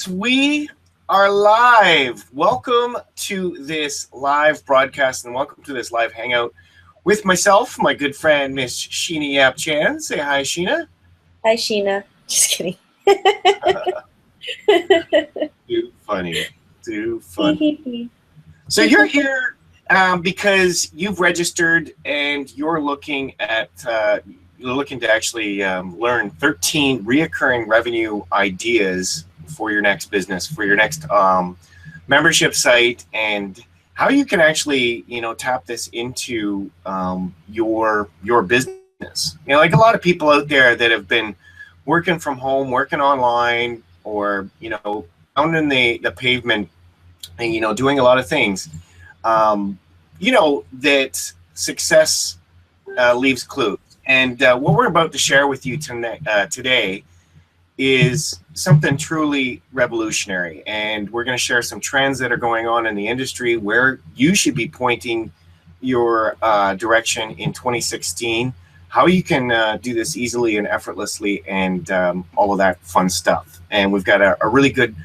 We are live. Welcome to this live broadcast and welcome to this live hangout with myself, my good friend, Miss Sheena Yap Chan. Say hi, Sheena. Hi, Sheena. Just kidding. Too funny. Too funny. So you're here because you've registered and you're looking to actually learn 13 reoccurring revenue ideas for your next business, for your next membership site, and how you can actually, tap this into your business. Like a lot of people out there that have been working from home, working online, or pounding the pavement, and doing a lot of things. That success leaves clues. And what we're about to share with you today is something truly revolutionary. And we're going to share some trends that are going on in the industry, where you should be pointing your direction in 2016, how you can do this easily and effortlessly, and all of that fun stuff. And we've got a really good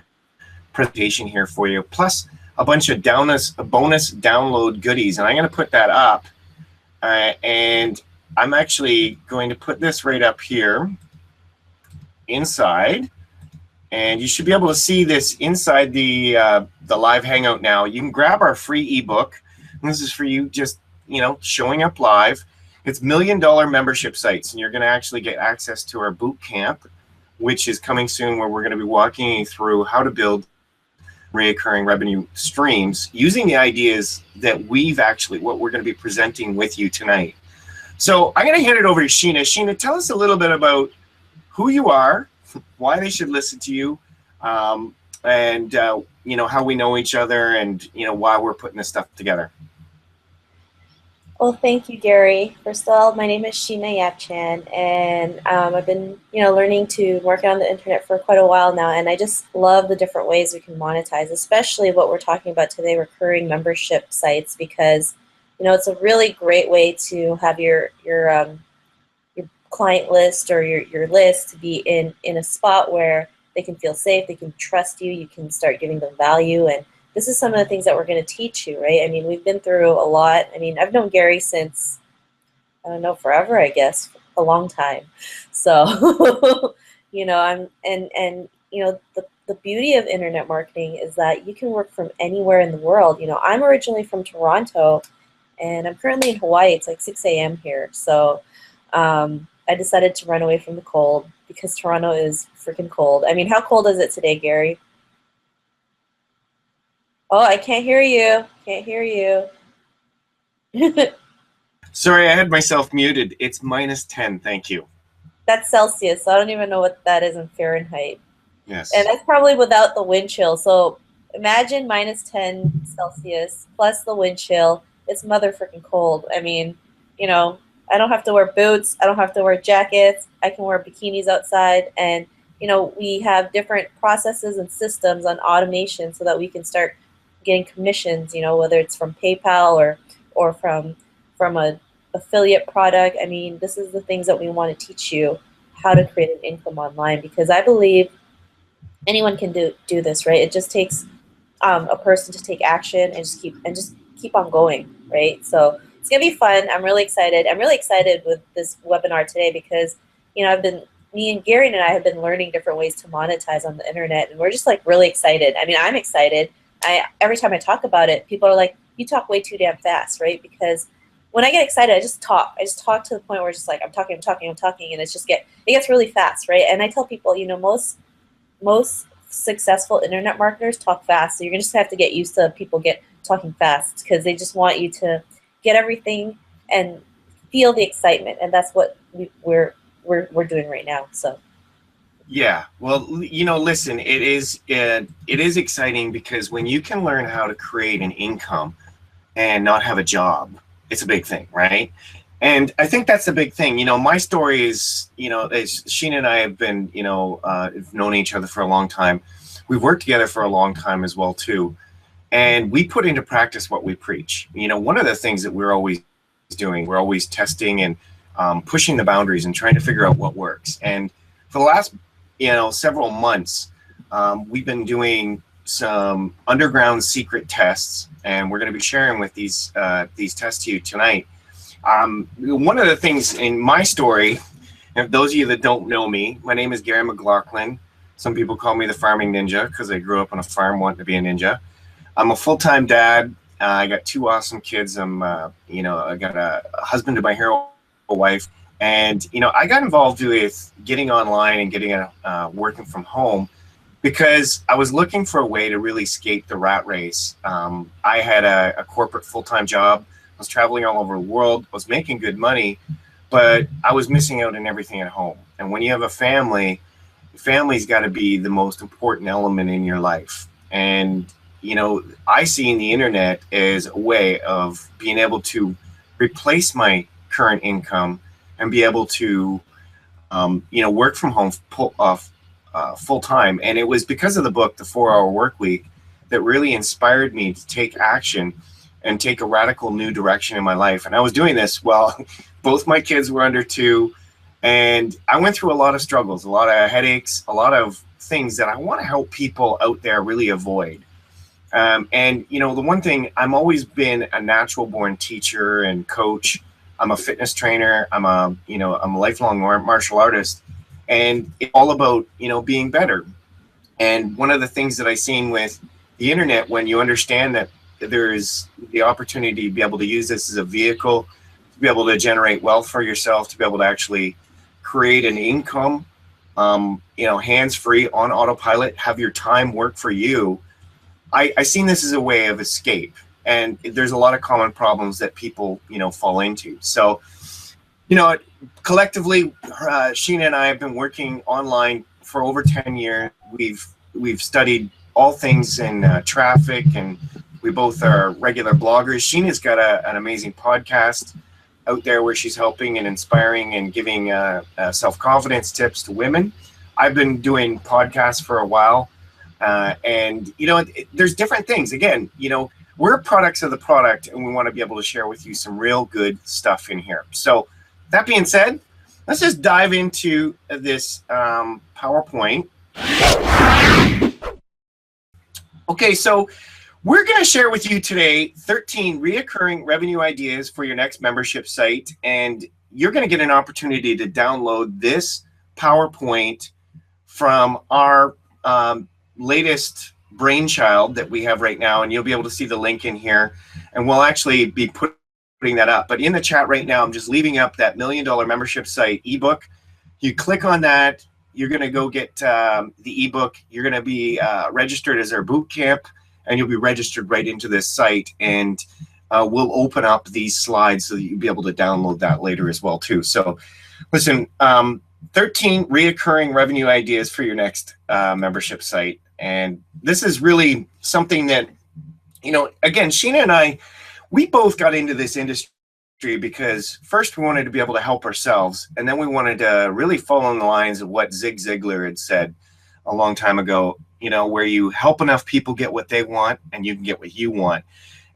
presentation here for you, plus a bunch of bonus download goodies. And I'm going to put that up. And I'm actually going to put this right up here inside, and you should be able to see this inside the live hangout now. You can grab our free ebook, and this is for you just showing up live. It's $1 Million Membership Sites, and you're going to actually get access to our boot camp, which is coming soon, where we're going to be walking you through how to build recurring revenue streams using the ideas that what we're going to be presenting with you tonight. So I'm going to hand it over to Sheena. Sheena, tell us a little bit about who you are, why they should listen to you, and how we know each other, and why we're putting this stuff together. Well, thank you, Gary. First of all, my name is Sheena Yap Chan, and I've been learning to work on the internet for quite a while now, and I just love the different ways we can monetize, especially what we're talking about today, recurring membership sites, because it's a really great way to have your client list or your list to be in a spot where they can feel safe, they can trust you, you can start giving them value. And this is some of the things that we're going to teach you, right? I mean, we've been through a lot. I mean, I've known Gary since, I don't know, forever, I guess, a long time. So, the beauty of internet marketing is that you can work from anywhere in the world. I'm originally from Toronto, and I'm currently in Hawaii. It's like 6 a.m. here. So I decided to run away from the cold because Toronto is freaking cold. I mean, how cold is it today, Gary? Oh, I can't hear you. Can't hear you. Sorry, I had myself muted. It's -10. Thank you. That's Celsius. So I don't even know what that is in Fahrenheit. Yes. And that's probably without the wind chill. So imagine -10 Celsius plus the wind chill. It's mother freaking cold. I mean, I don't have to wear boots. I don't have to wear jackets. I can wear bikinis outside. And, we have different processes and systems on automation so that we can start getting commissions, whether it's from PayPal or from an affiliate product. I mean, this is the things that we want to teach you, how to create an income online, because I believe anyone can do this, right? It just takes a person to take action and just keep on going, right? So it's gonna be fun. I'm really excited. I'm really excited with this webinar today because me and Gary and I have been learning different ways to monetize on the internet, and we're just like really excited. I mean, I'm excited. Every time I talk about it, people are like, "You talk way too damn fast," right? Because when I get excited, I just talk. I just talk to the point where it's just like I'm talking, and it gets really fast, right? And I tell people, most successful internet marketers talk fast, so you're gonna just have to get used to people talking fast because they just want you to get everything and feel the excitement, and that's what we're doing right now. So yeah, well, listen, it is exciting because when you can learn how to create an income and not have a job, it's a big thing, right? And I think that's the big thing. My story is, as Sheena and I have been, have known each other for a long time. We've worked together for a long time as well too. And we put into practice what we preach. One of the things that we're always doing, we're always testing and pushing the boundaries and trying to figure out what works. And for the last, several months, we've been doing some underground secret tests, and we're going to be sharing with these tests to you tonight. One of the things in my story, and those of you that don't know me, my name is Gary McLaughlin. Some people call me the farming ninja because I grew up on a farm wanting to be a ninja. I'm a full-time dad. I got 2 awesome kids. I got a husband to my hero wife. And, I got involved with getting online and getting working from home because I was looking for a way to really escape the rat race. I had a corporate full-time job. I was traveling all over the world. I was making good money, but I was missing out on everything at home. And when you have a family, family's got to be the most important element in your life. And, I see in the internet as a way of being able to replace my current income and be able to, work from home full time. And it was because of the book, The 4-Hour Workweek, that really inspired me to take action and take a radical new direction in my life. And I was doing this while both my kids were under 2, and I went through a lot of struggles, a lot of headaches, a lot of things that I want to help people out there really avoid. The one thing, I'm always been a natural born teacher and coach. I'm a fitness trainer. I'm a lifelong martial artist, and it's all about, being better. And one of the things that I seen with the internet, when you understand that there is the opportunity to be able to use this as a vehicle, to be able to generate wealth for yourself, to be able to actually create an income, hands-free on autopilot, have your time work for you. I seen this as a way of escape. And there's a lot of common problems that people, fall into. So, collectively, Sheena and I have been working online for over 10 years. We've studied all things in traffic, and we both are regular bloggers. Sheena's got an amazing podcast out there where she's helping and inspiring and giving self-confidence tips to women. I've been doing podcasts for a while. There's different things. Again, we're products of the product, and we want to be able to share with you some real good stuff in here. So that being said, let's just dive into this PowerPoint. Okay, so we're going to share with you today 13 reoccurring revenue ideas for your next membership site, and you're going to get an opportunity to download this PowerPoint from our latest brainchild that we have right now, and you'll be able to see the link in here, and we'll actually be putting that up. But in the chat right now, I'm just leaving up that $1 Million Membership Site ebook. You click on that, you're going to go get the ebook. You're going to be registered as our boot camp, and you'll be registered right into this site, and we'll open up these slides so that you'll be able to download that later as well too. So listen, 13 reoccurring revenue ideas for your next membership site. And this is really something that, again, Sheena and I, we both got into this industry because first we wanted to be able to help ourselves, and then we wanted to really follow in the lines of what Zig Ziglar had said a long time ago, where you help enough people get what they want and you can get what you want.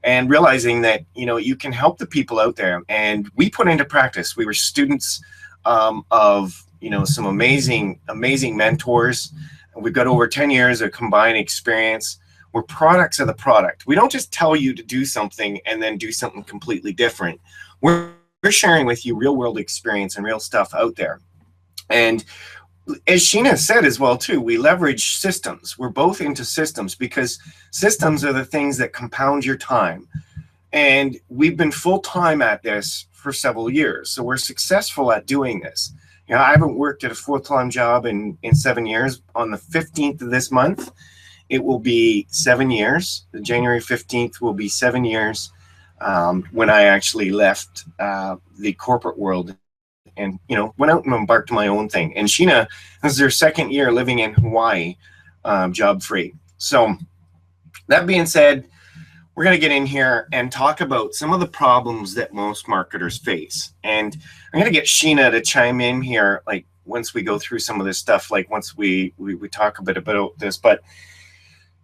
And realizing that, you can help the people out there. And we put into practice. We were students of, some amazing mentors. We've got over 10 years of combined experience. We're products of the product. We don't just tell you to do something and then do something completely different. We're sharing with you real world experience and real stuff out there. And as Sheena said as well too, we leverage systems. We're both into systems because systems are the things that compound your time. And we've been full time at this for several years. So we're successful at doing this. I haven't worked at a full-time job in 7 years. On the 15th of this month, it will be 7 years. January 15th will be 7 years when I actually left the corporate world and, went out and embarked on my own thing. And Sheena, this is her 2nd year living in Hawaii, job-free. So that being said, we're going to get in here and talk about some of the problems that most marketers face. And I'm going to get Sheena to chime in here, like once we go through some of this stuff, like once we talk a bit about this. But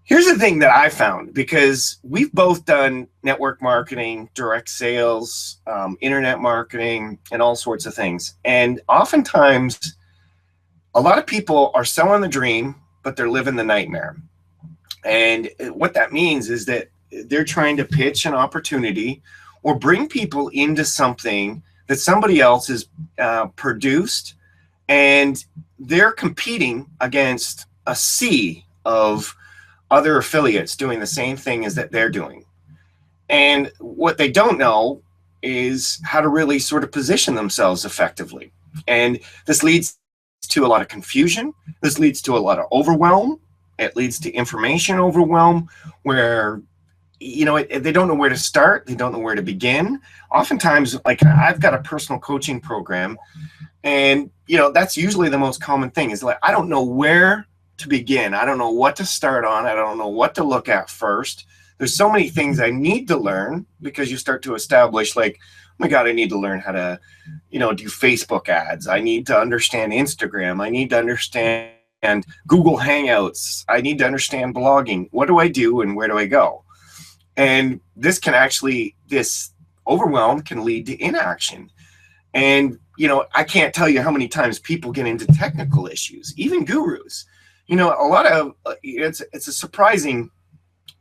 here's the thing that I found, because we've both done network marketing, direct sales, internet marketing, and all sorts of things. And oftentimes, a lot of people are selling the dream, but they're living the nightmare. And what that means is that they're trying to pitch an opportunity or bring people into something that somebody else has produced, and they're competing against a sea of other affiliates doing the same thing as that they're doing. And what they don't know is how to really sort of position themselves effectively. And this leads to a lot of confusion. This leads to a lot of overwhelm. It leads to information overwhelm where, you know, they don't know where to start. They don't know where to begin. Oftentimes, like, I've got a personal coaching program, and, you know, that's usually the most common thing is like, I don't know where to begin. I don't know what to start on. I don't know what to look at first. There's so many things I need to learn, because you start to establish, like, oh my God, I need to learn how to, you know, do Facebook ads. I need to understand Instagram. I need to understand Google Hangouts. I need to understand blogging. What do I do and where do I go? And this can actually, this overwhelm can lead to inaction. And, you know, I can't tell you how many times people get into technical issues, even gurus. You know, a lot of, it's a surprising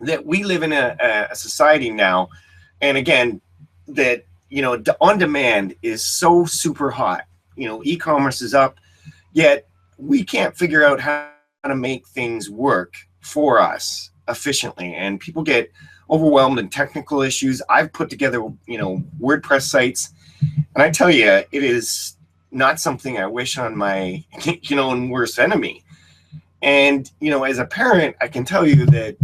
that we live in a society now, and again, that, you know, on demand is so super hot. You know, e-commerce is up, yet we can't figure out how to make things work for us efficiently, and people get overwhelmed in technical issues. I've put together, you know, WordPress sites, and I tell you, it is not something I wish on my, you know, worst enemy. And, you know, as a parent, I can tell you that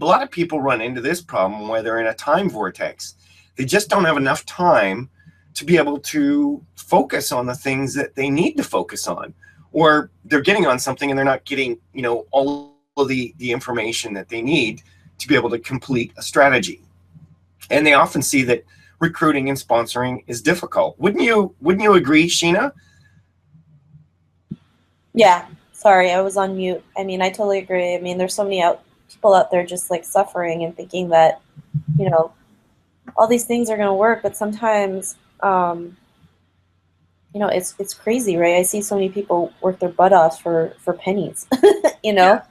a lot of people run into this problem where they're in a time vortex. They just don't have enough time to be able to focus on the things that they need to focus on, or they're getting on something and they're not getting, you know, all of the information that they need to be able to complete a strategy. And they often see that recruiting and sponsoring is difficult. Wouldn't you agree, Sheena? Yeah, sorry, I was on mute. I mean, I totally agree. I mean, there's so many people out there just like suffering and thinking that, you know, all these things are going to work, but sometimes, you know, it's crazy, right? I see so many people work their butt off for pennies, you know. Yeah.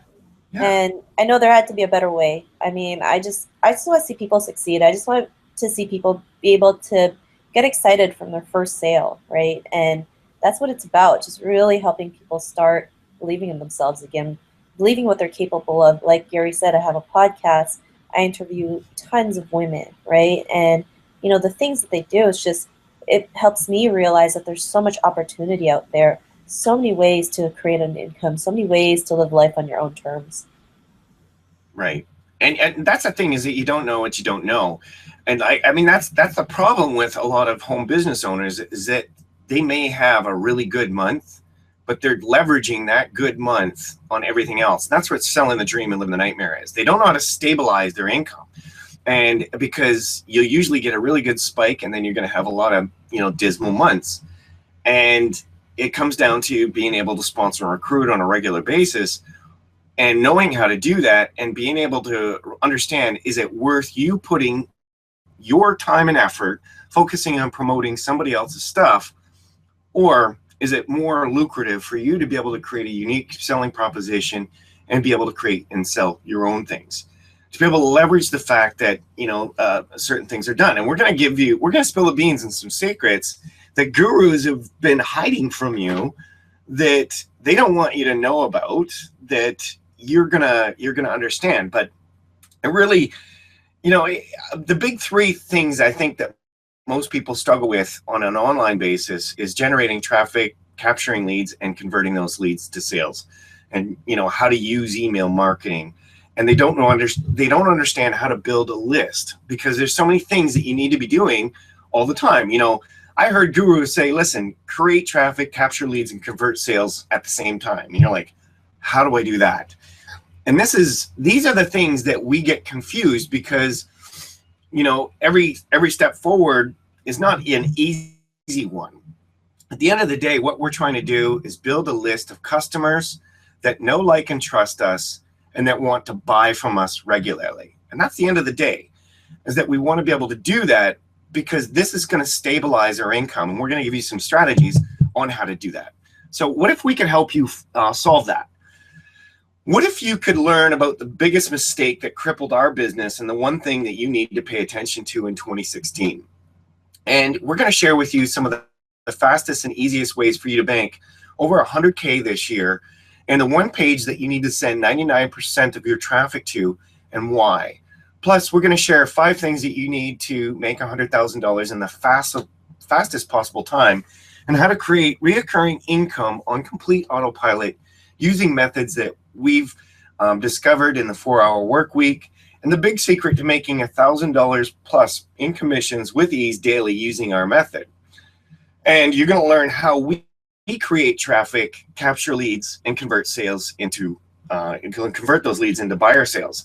Yeah. And I know there had to be a better way. I mean, I just want to see people succeed. I just want to see people be able to get excited from their first sale, right? And that's what it's about, just really helping people start believing in themselves again, believing what they're capable of. Like Gary said, I have a podcast. I interview tons of women, right? And, you know, the things that they do is just, it helps me realize that there's so much opportunity out there, so many ways to create an income, so many ways to live life on your own terms. Right. And that's the thing, is that you don't know what you don't know. And I mean, that's the problem with a lot of home business owners, is that they may have a really good month, but they're leveraging that good month on everything else. That's what selling the dream and living the nightmare is. They don't know how to stabilize their income. And because you'll usually get a really good spike, and then you're going to have a lot of, you know, dismal months. And it comes down to being able to sponsor and recruit on a regular basis, and knowing how to do that, and being able to understand, is it worth you putting your time and effort focusing on promoting somebody else's stuff, or is it more lucrative for you to be able to create a unique selling proposition and be able to create and sell your own things, to be able to leverage the fact that, you know, certain things are done. And we're going to spill the beans and some secrets that gurus have been hiding from you, that they don't want you to know about, that you're gonna understand. But it really, you know, the big three things I think that most people struggle with on an online basis is generating traffic, capturing leads, and converting those leads to sales, and, you know, how to use email marketing. And they don't understand how to build a list, because there's so many things that you need to be doing all the time. You know, I heard gurus say, listen, create traffic, capture leads, and convert sales at the same time. And you're like, how do I do that? And these are the things that we get confused, because, you know, every step forward is not an easy one. At the end of the day, what we're trying to do is build a list of customers that know, like, and trust us, and that want to buy from us regularly. And that's the end of the day, is that we want to be able to do that, because this is going to stabilize our income. And we're going to give you some strategies on how to do that. So what if we can help you solve that? What if you could learn about the biggest mistake that crippled our business and the one thing that you need to pay attention to in 2016? And we're going to share with you some of the fastest and easiest ways for you to bank over 100K this year, and the one page that you need to send 99% of your traffic to, and why. Plus, we're going to share 5 things that you need to make $100,000 in the fastest possible time, and how to create reoccurring income on complete autopilot using methods that we've discovered in the 4-Hour Work Week, and the big secret to making $1,000 plus in commissions with ease daily using our method. And you're going to learn how we create traffic, capture leads, and convert sales into convert those leads into buyer sales.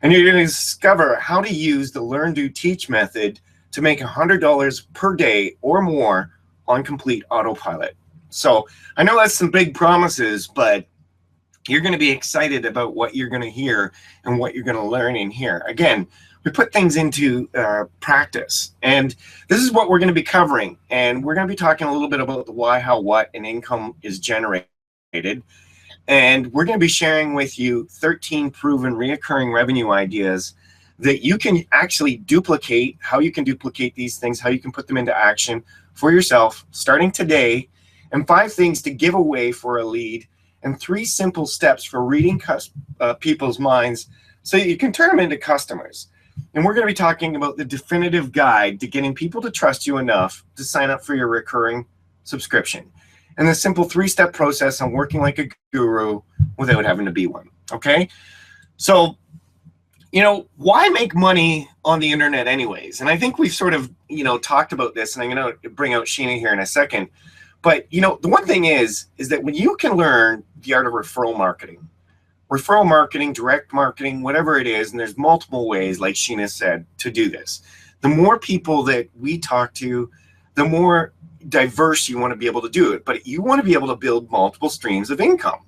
And you're going to discover how to use the Learn, Do, Teach method to make $100 per day or more on complete autopilot. So I know that's some big promises, but you're going to be excited about what you're going to hear and what you're going to learn in here. Again, we put things into practice, and this is what we're going to be covering. And we're going to be talking a little bit about the why, how, what, and income is generated. And we're going to be sharing with you 13 proven reoccurring revenue ideas that you can actually duplicate, how you can duplicate these things, how you can put them into action for yourself starting today, and 5 things to give away for a lead, and 3 simple steps for reading people's minds so you can turn them into customers. And we're going to be talking about the definitive guide to getting people to trust you enough to sign up for your recurring subscription, and the simple 3-step process on working like a guru without having to be one. Okay? So, why make money on the internet anyways? And I think we've sort of, talked about this, and I'm going to bring out Sheena here in a second. But, the one thing is that when you can learn the art of referral marketing, direct marketing, whatever it is, and there's multiple ways, like Sheena said, to do this. The more people that we talk to, the more diverse you want to be able to do it. But you want to be able to build multiple streams of income.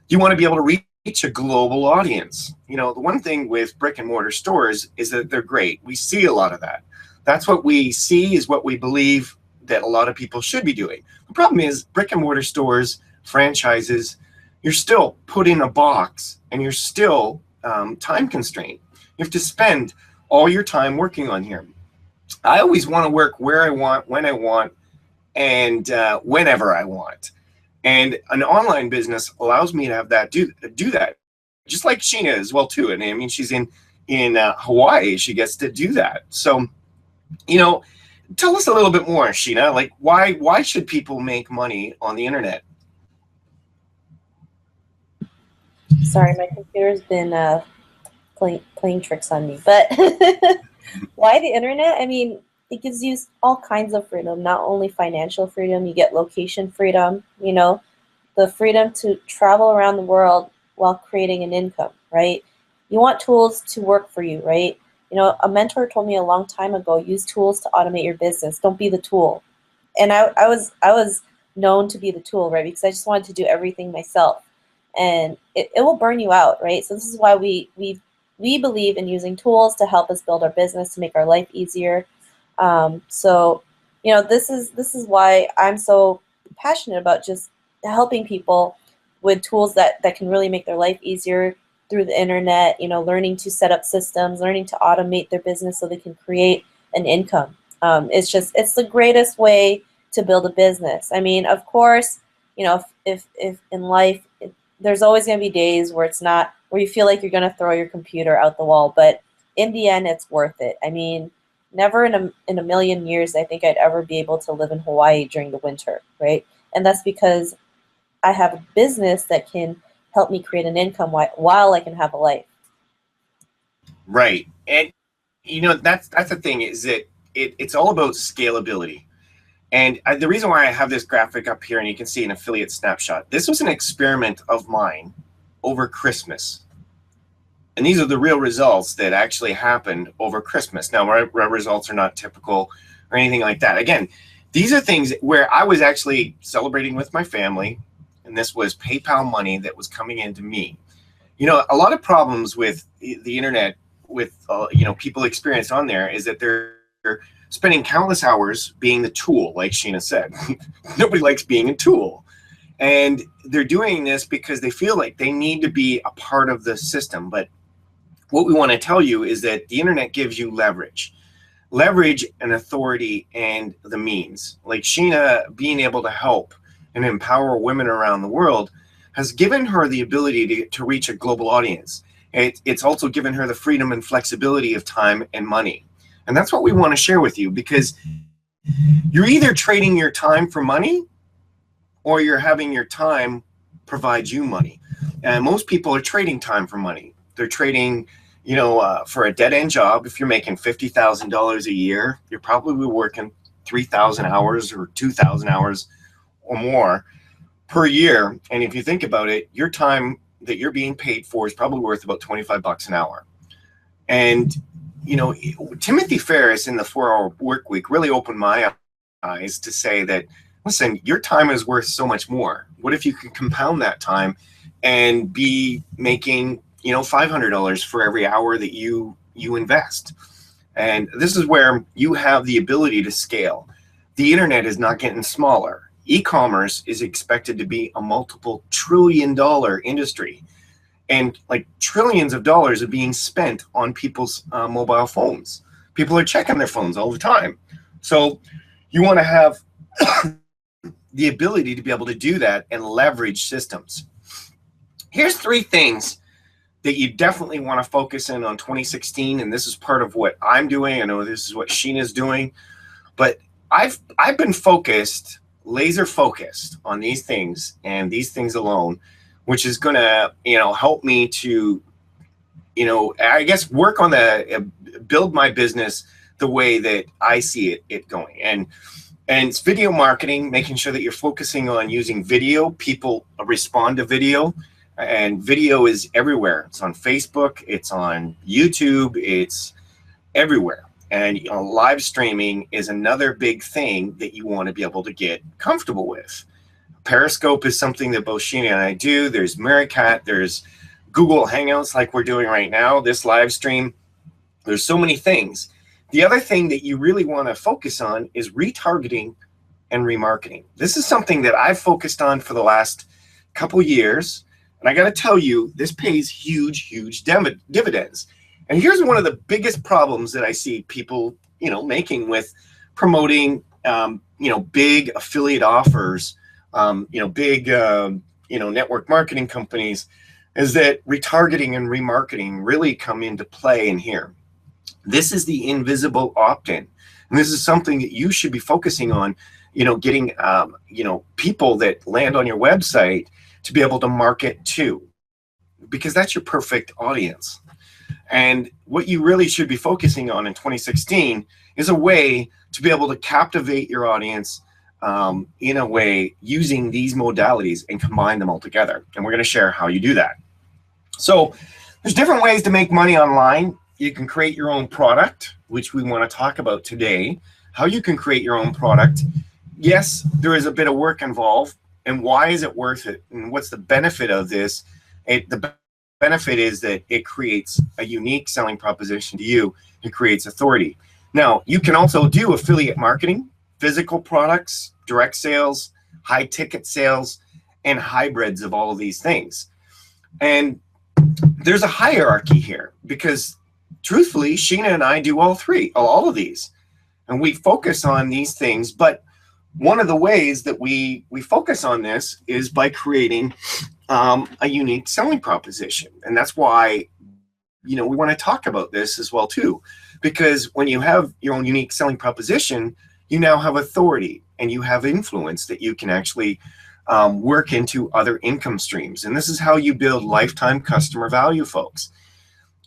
You want to be able to reach a global audience. The one thing with brick and mortar stores is that they're great. We see a lot of that. That's what we see, is what we believe that a lot of people should be doing. The problem is brick and mortar stores, franchises, you're still put in a box, and you're still time constrained. You have to spend all your time working on here. I always want to work where I want, when I want, and whenever I want. And an online business allows me to have that do that, just like Sheena as well too. And I mean, she's in Hawaii. She gets to do that. So, tell us a little bit more, Sheena. Like, why should people make money on the internet? Sorry, my computer's been playing tricks on me. But why the internet? I mean, it gives you all kinds of freedom, not only financial freedom. You get location freedom, the freedom to travel around the world while creating an income, right? You want tools to work for you, right? A mentor told me a long time ago, use tools to automate your business. Don't be the tool. And I was known to be the tool, right? Because I just wanted to do everything myself. And it will burn you out, right? So this is why we believe in using tools to help us build our business, to make our life easier. So this is why I'm so passionate about just helping people with tools that can really make their life easier through the internet, learning to set up systems, learning to automate their business so they can create an income. It's the greatest way to build a business. I mean, of course, if in life, there's always going to be days where where you feel like you're going to throw your computer out the wall, but in the end, it's worth it. I mean, never in a million years I think I'd ever be able to live in Hawaii during the winter, right? And that's because I have a business that can help me create an income while I can have a life. Right. And that's the thing, is that it's all about scalability. And the reason why I have this graphic up here, and you can see an affiliate snapshot, this was an experiment of mine over Christmas. And these are the real results that actually happened over Christmas. Now, our results are not typical or anything like that. Again, these are things where I was actually celebrating with my family, and this was PayPal money that was coming into me. A lot of problems with the internet, with people experience on there, is that they're spending countless hours being the tool, like Sheena said. Nobody likes being a tool. And they're doing this because they feel like they need to be a part of the system. But what we want to tell you is that the internet gives you leverage and authority and the means. Like Sheena being able to help and empower women around the world has given her the ability to reach a global audience. It's also given her the freedom and flexibility of time and money. And that's what we want to share with you, because you're either trading your time for money or you're having your time provide you money. And most people are trading time for money. They're trading, for a dead-end job. If you're making $50,000 a year, you're probably working 3,000 hours or 2,000 hours or more per year. And if you think about it, your time that you're being paid for is probably worth about $25 an hour. And, Timothy Ferriss in the 4-Hour Workweek really opened my eyes to say that, listen, your time is worth so much more. What if you could compound that time and be making, $500 for every hour that you invest? And this is where you have the ability to scale. The internet is not getting smaller. E-commerce is expected to be a multiple trillion-dollar industry. And like trillions of dollars are being spent on people's mobile phones. People are checking their phones all the time. So you want to have the ability to be able to do that and leverage systems. Here's 3 things that you definitely want to focus in on 2016, and this is part of what I'm doing. I know this is what Sheena's doing, but I've been laser focused on these things and these things alone, which is going to help me to I guess work on build my business the way that I see it going. And it's video marketing, making sure that you're focusing on using video. People respond to video, and video is everywhere. It's on Facebook, it's on YouTube, it's everywhere. And live streaming is another big thing that you want to be able to get comfortable with. Periscope is something that both Sheena and I do. There's Meerkat, there's Google Hangouts like we're doing right now, this live stream. There's so many things. The other thing that you really want to focus on is retargeting and remarketing. This is something that I've focused on for the last couple years. And I got to tell you, this pays huge, huge dividends. And here's one of the biggest problems that I see people, making with promoting, big affiliate offers, big, network marketing companies, is that retargeting and remarketing really come into play in here. This is the invisible opt-in. And this is something that you should be focusing on, getting, people that land on your website to be able to market to, because that's your perfect audience. And what you really should be focusing on in 2016 is a way to be able to captivate your audience in a way using these modalities and combine them all together. And we're going to share how you do that. So there's different ways to make money online. You can create your own product, which we want to talk about today, how you can create your own product. Yes, there is a bit of work involved. And why is it worth it? And what's the benefit of this? The benefit is that it creates a unique selling proposition to you. It creates authority. Now, you can also do affiliate marketing, physical products, direct sales, high ticket sales, and hybrids of all of these things. And there's a hierarchy here because truthfully, Sheena and I do all of these, and we focus on these things. But one of the ways that we focus on this is by creating a unique selling proposition. And that's why, we want to talk about this as well too, because when you have your own unique selling proposition, you now have authority and you have influence that you can actually work into other income streams. And this is how you build lifetime customer value, folks.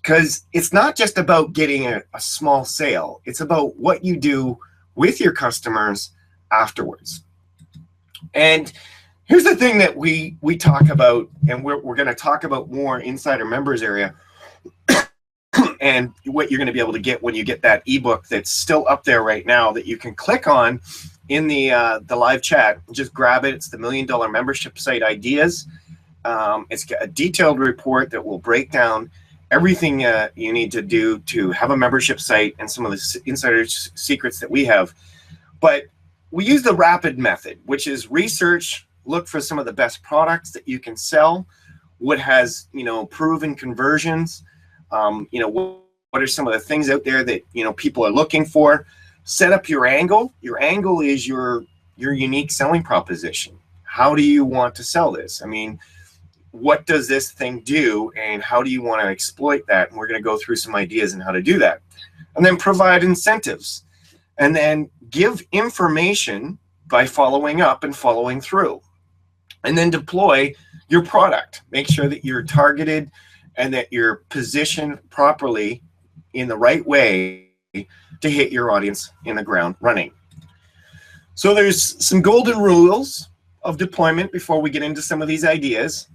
Because it's not just about getting a small sale. It's about what you do with your customers afterwards. And here's the thing that we talk about, and we're going to talk about more inside our members area, and what you're going to be able to get when you get that ebook that's still up there right now that you can click on in the live chat. Just grab it. It's the $1 Million Membership Site Ideas. It's got a detailed report that will break down everything you need to do to have a membership site and some of the insider secrets that we have. But we use the RAPID method, which is research, look for some of the best products that you can sell, what has, proven conversions, what are some of the things out there that, people are looking for. Set up your angle. Your angle is your unique selling proposition. How do you want to sell this? I mean, what does this thing do, and how do you want to exploit that? And we're going to go through some ideas on how to do that. And then provide incentives. And then give information by following up and following through. And then deploy your product. Make sure that you're targeted and that you're positioned properly in the right way to hit your audience in the ground running. So there's some golden rules of deployment before we get into some of these ideas,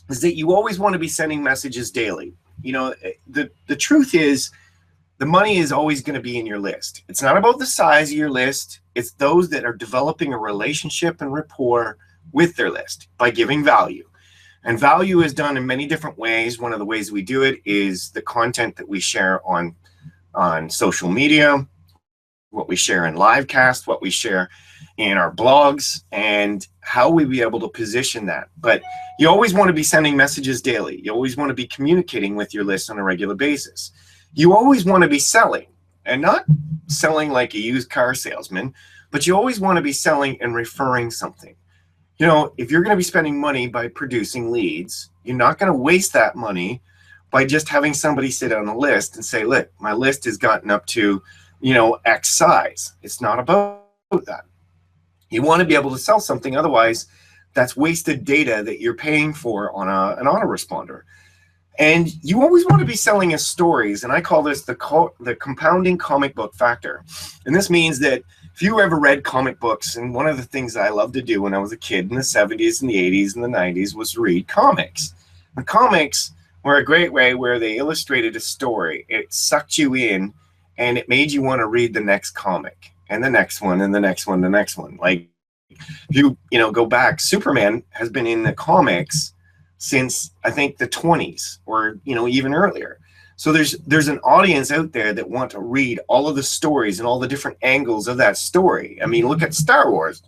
is that you always want to be sending messages daily. The truth is, the money is always going to be in your list. It's not about the size of your list. It's those that are developing a relationship and rapport with their list by giving value. And value is done in many different ways. One of the ways we do it is the content that we share on social media, what we share in Livecast, what we share in our blogs, and how we be able to position that. But you always want to be sending messages daily. You always want to be communicating with your list on a regular basis. You always want to be selling, and not selling like a used car salesman, but you always want to be selling and referring something. If you're going to be spending money by producing leads, you're not going to waste that money by just having somebody sit on a list and say, look, my list has gotten up to, X size. It's not about that. You want to be able to sell something. Otherwise, that's wasted data that you're paying for on an autoresponder. And you always want to be selling as stories. And I call this the compounding comic book factor. And this means that if you ever read comic books, and one of the things I loved to do when I was a kid in the 70s and the 80s and the 90s was read comics. The comics were a great way where they illustrated a story. It sucked you in, and it made you want to read the next comic and the next one and the next one, the next one. Like, if you go back, Superman has been in the comics since I think the 20s or even earlier. So there's an audience out there that want to read all of the stories and all the different angles of that story. I mean, look at Star Wars.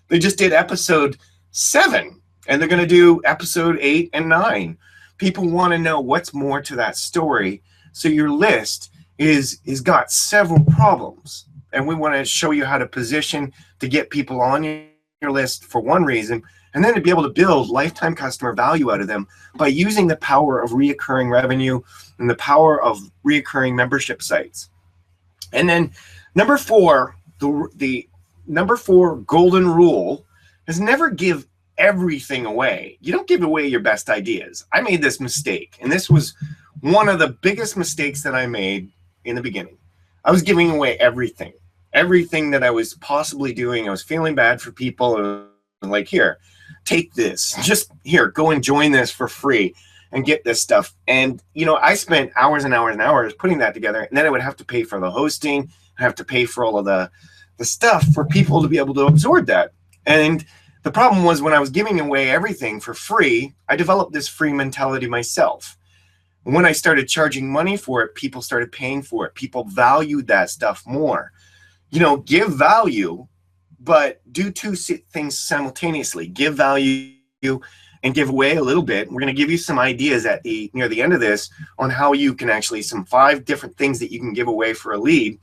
They just did episode 7, and they're going to do episode 8 and 9. People want to know what's more to that story. So your list is got several problems, and we want to show you how to position to get people on your list for one reason, and then to be able to build lifetime customer value out of them by using the power of reoccurring revenue and the power of reoccurring membership sites. And then number 4, the number 4 golden rule is never give everything away. You don't give away your best ideas. I made this mistake, and this was one of the biggest mistakes that I made in the beginning. I was giving away everything that I was possibly doing. I was feeling bad for people, and like, here, take this, just here, go and join this for free and get this stuff. And I spent hours and hours and hours putting that together, and then I would have to pay for the hosting, I have to pay for all of the stuff for people to be able to absorb that. And the problem was, when I was giving away everything for free, I developed this free mentality myself. When I started charging money for it, people started paying for it. People valued that stuff more. Give value, but do two things simultaneously. Give value and give away a little bit. We're going to give you some ideas near the end of this on how you can actually, some 5 different things that you can give away for a lead,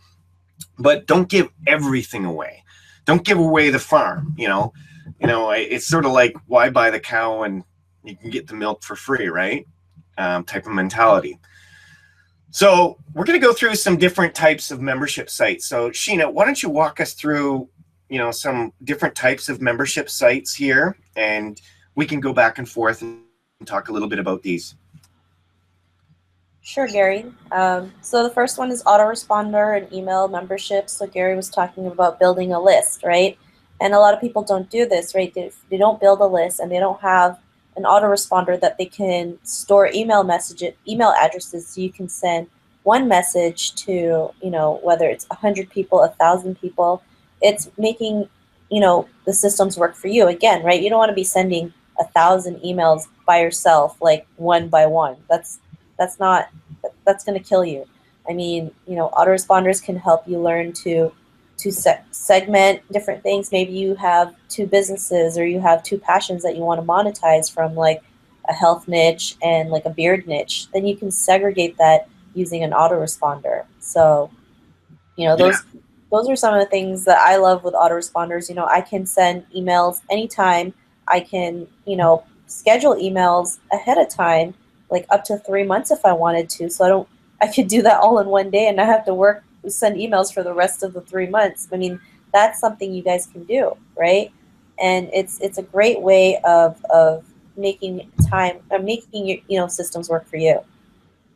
but don't give everything away. Don't give away the farm. It's sort of like, why buy the cow and you can get the milk for free, right? Type of mentality. So we're going to go through some different types of membership sites. So Sheena, why don't you walk us through, some different types of membership sites here, and we can go back and forth and talk a little bit about these. Sure, Gary. So the first one is autoresponder and email memberships. So Gary was talking about building a list, right? And a lot of people don't do this, right? They don't build a list, and they don't have an autoresponder that they can store email addresses, so you can send one message to, whether it's 100 people, 1,000 people. It's making, the systems work for you again, right? You don't want to be sending 1,000 emails by yourself, like one by one. That's going to kill you. I mean, autoresponders can help you learn to segment different things. Maybe you have two businesses or you have two passions that you want to monetize from, like a health niche and like a beard niche. Then you can segregate that using an autoresponder. So, you know, Yeah. those are some of the things that I love with autoresponders. You know, I can send emails anytime. I can, you know, schedule emails ahead of time, like up to 3 months if I wanted to. So I could do that all in one day and not have to send emails for the rest of the 3 months. I mean, that's something you guys can do, right? And it's a great way of making time, making your, you know, systems work for you.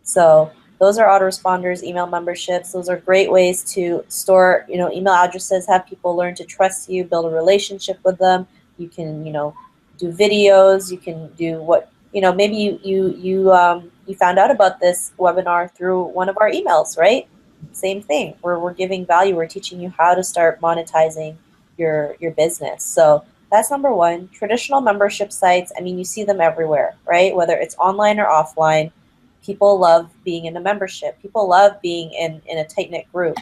So those are autoresponders, email memberships. Those are great ways to store, you know, email addresses, have people learn to trust you, build a relationship with them. You can, you know, do videos. You can do what, you know, maybe you found out about this webinar through one of our emails, right? Same thing. We're giving value. We're teaching you how to start monetizing your business. So that's number one. Traditional membership sites, I mean, you see them everywhere, right? Whether it's online or offline. People love being in a membership. People love being in a tight-knit group.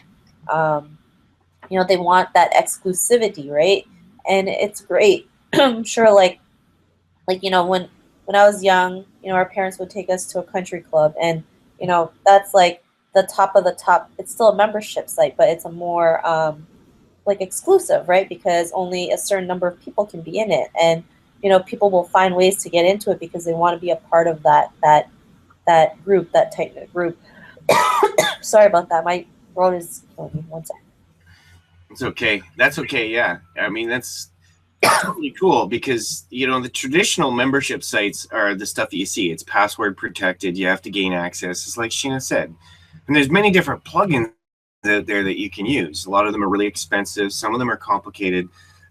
You know, they want that exclusivity, right? And it's great. I'm sure, you know, when I was young, you know, our parents would take us to a country club, and you know, that's like the top of the top. It's still a membership site, but it's a more like exclusive, right? Because only a certain number of people can be in it, and you know, people will find ways to get into it because they want to be a part of that group, that tight knit group. Sorry about that. My throat is killing me. One second. It's okay. That's okay. Yeah. I mean, that's totally cool because, you know, the traditional membership sites are the stuff that you see. It's password protected. You have to gain access. It's like Sheena said. And there's many different plugins out there that you can use. A lot of them are really expensive. Some of them are complicated.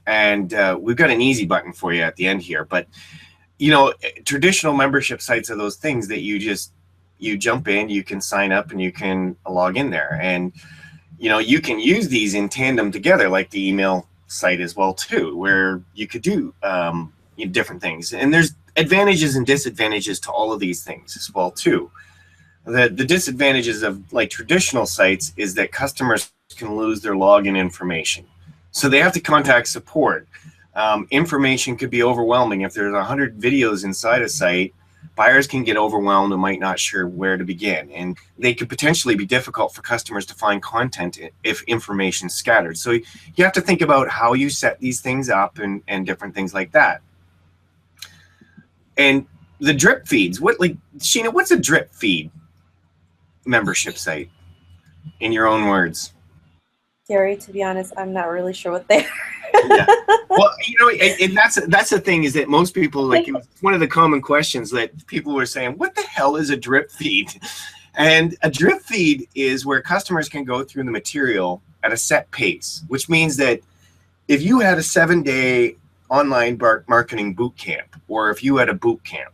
And we've got an easy button for you at the end here. But, you know, traditional membership sites are those things that you jump in, you can sign up, and you can log in there. And, you know, you can use these in tandem together, like the email site as well too, where you could do different things. And there's advantages and disadvantages to all of these things as well too. The disadvantages of like traditional sites is that customers can lose their login information, so they have to contact support. Information could be overwhelming. If there's 100 videos inside a site, buyers can get overwhelmed and might not sure where to begin, and they could potentially be difficult for customers to find content if information's scattered. So you have to think about how you set these things up and different things like that. And the drip feeds, Sheena, what's a drip feed membership site in your own words? Gary, to be honest, I'm not really sure what they are. Yeah. Well, you know, and that's the thing, is that most people, like, it was one of the common questions that people were saying, what the hell is a drip feed? And a drip feed is where customers can go through the material at a set pace, which means that if you had a 7-day online marketing boot camp, or if you had a boot camp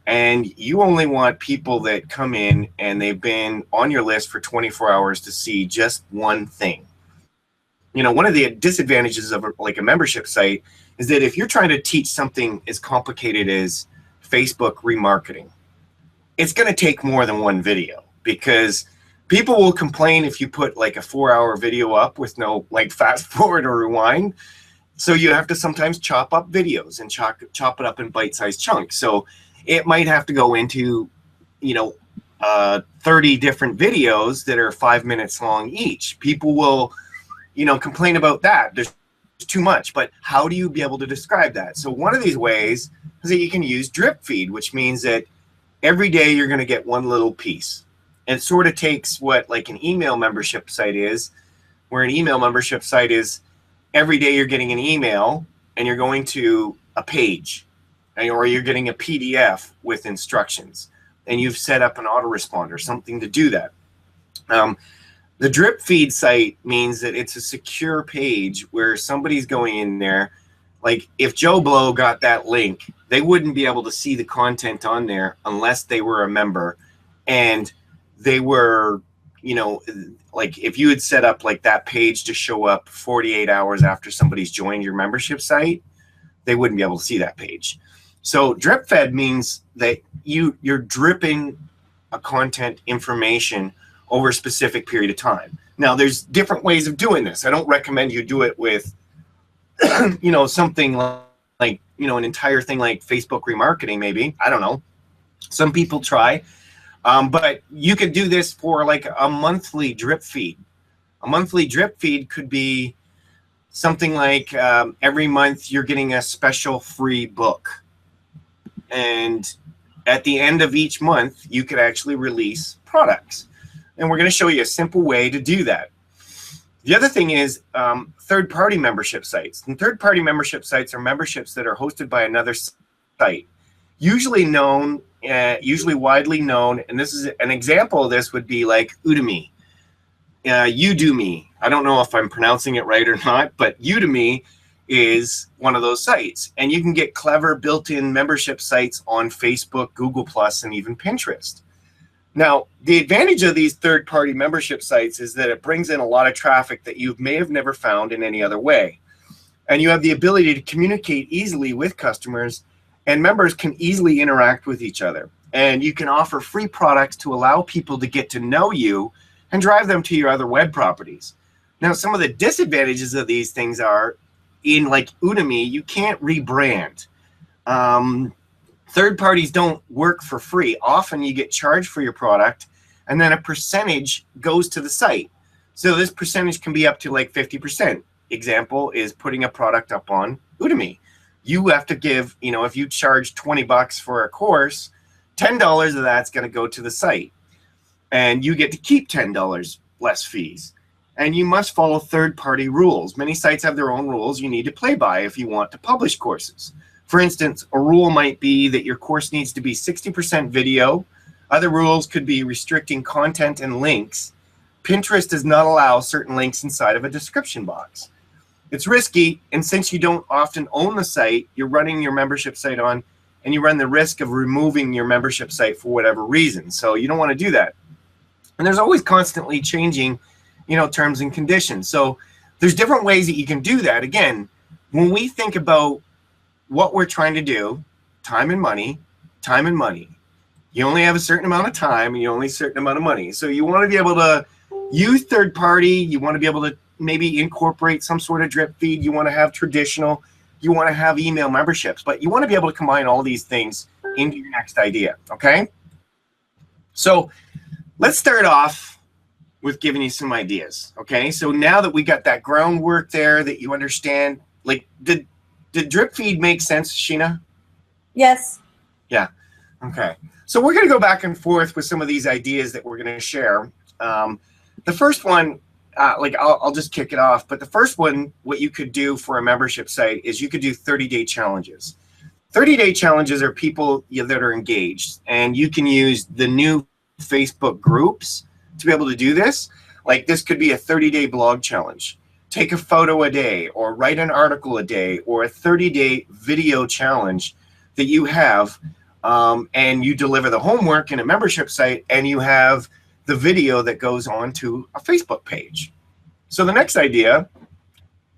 and you only want people that come in and they've been on your list for 24 hours to see just one thing. You know, one of the disadvantages of a membership site is that if you're trying to teach something as complicated as Facebook remarketing, it's going to take more than one video, because people will complain if you put like a 4-hour video up with no like fast forward or rewind. So you have to sometimes chop up videos and chop it up in bite-sized chunks. So it might have to go into, you know, 30 different videos that are 5 minutes long each. People will, you know, complain about that. There's too much, but how do you be able to describe that? So one of these ways is that you can use drip feed, which means that every day you're going to get one little piece. And it sort of takes what like an email membership site is, where an email membership site is every day you're getting an email and you're going to a page, or you're getting a PDF with instructions, and you've set up an autoresponder, something to do that. The drip feed site means that it's a secure page where somebody's going in there. Like if Joe Blow got that link, they wouldn't be able to see the content on there unless they were a member. And they were, you know, like if you had set up like that page to show up 48 hours after somebody's joined your membership site, they wouldn't be able to see that page. So drip fed means that you're dripping a content information over a specific period of time. Now, there's different ways of doing this. I don't recommend you do it with, something like, an entire thing like Facebook remarketing, maybe. I don't know. Some people try. But you could do this for like a monthly drip feed. A monthly drip feed could be something like every month you're getting a special free book. And at the end of each month, you could actually release products. And we're going to show you a simple way to do that. The other thing is third-party membership sites. And third-party membership sites are memberships that are hosted by another site, usually widely known. And this is an example of this would be like Udemy, Udemy. I don't know if I'm pronouncing it right or not, but Udemy is one of those sites. And you can get clever built-in membership sites on Facebook, Google+, and even Pinterest. Now, the advantage of these third-party membership sites is that it brings in a lot of traffic that you may have never found in any other way. And you have the ability to communicate easily with customers, and members can easily interact with each other. And you can offer free products to allow people to get to know you and drive them to your other web properties. Now, some of the disadvantages of these things are, in like Udemy, you can't rebrand. Third parties don't work for free. Often you get charged for your product, and then a percentage goes to the site. So this percentage can be up to like 50%. Example is putting a product up on Udemy. You have to give, if you charge $20 for a course, $10 of that's going to go to the site. And you get to keep $10 less fees. And you must follow third-party rules. Many sites have their own rules you need to play by if you want to publish courses. For instance, a rule might be that your course needs to be 60% video. Other rules could be restricting content and links. Pinterest does not allow certain links inside of a description box. It's risky, and since you don't often own the site, you're running your membership site on, and you run the risk of removing your membership site for whatever reason. So you don't want to do that. And there's always constantly changing, terms and conditions. So there's different ways that you can do that. Again, when we think about what we're trying to do, time and money. You only have a certain amount of time, and you only have a certain amount of money. So you want to be able to use third party. You want to be able to maybe incorporate some sort of drip feed. You want to have traditional. You want to have email memberships. But you want to be able to combine all these things into your next idea, okay? So let's start off with giving you some ideas, okay? So now that we got that groundwork there, that you understand, like, did drip feed make sense, Sheena? Yes. Yeah. Okay. So we're going to go back and forth with some of these ideas that we're going to share. The first one, I'll just kick it off. But the first one, what you could do for a membership site is you could do 30-day challenges. 30-day challenges are people that are engaged, and you can use the new Facebook groups to be able to do this. Like this could be a 30-day blog challenge. Take a photo a day, or write an article a day, or a 30-day video challenge that you have, and you deliver the homework in a membership site, and you have the video that goes on to a Facebook page. So the next idea,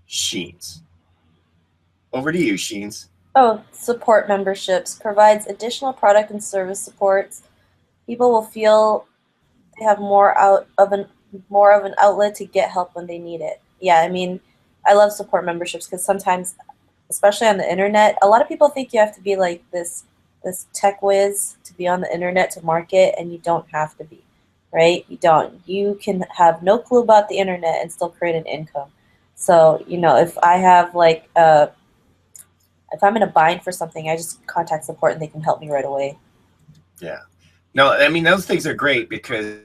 Sheens. Over to you, Sheens. Oh, support memberships provides additional product and service supports. People will feel they have more of an outlet to get help when they need it. Yeah, I mean, I love support memberships because sometimes, especially on the internet, a lot of people think you have to be like this tech whiz to be on the internet to market, and you don't have to be, right? You don't. You can have no clue about the internet and still create an income. So, if I have if I'm in a bind for something, I just contact support and they can help me right away. Yeah. No, I mean, those things are great because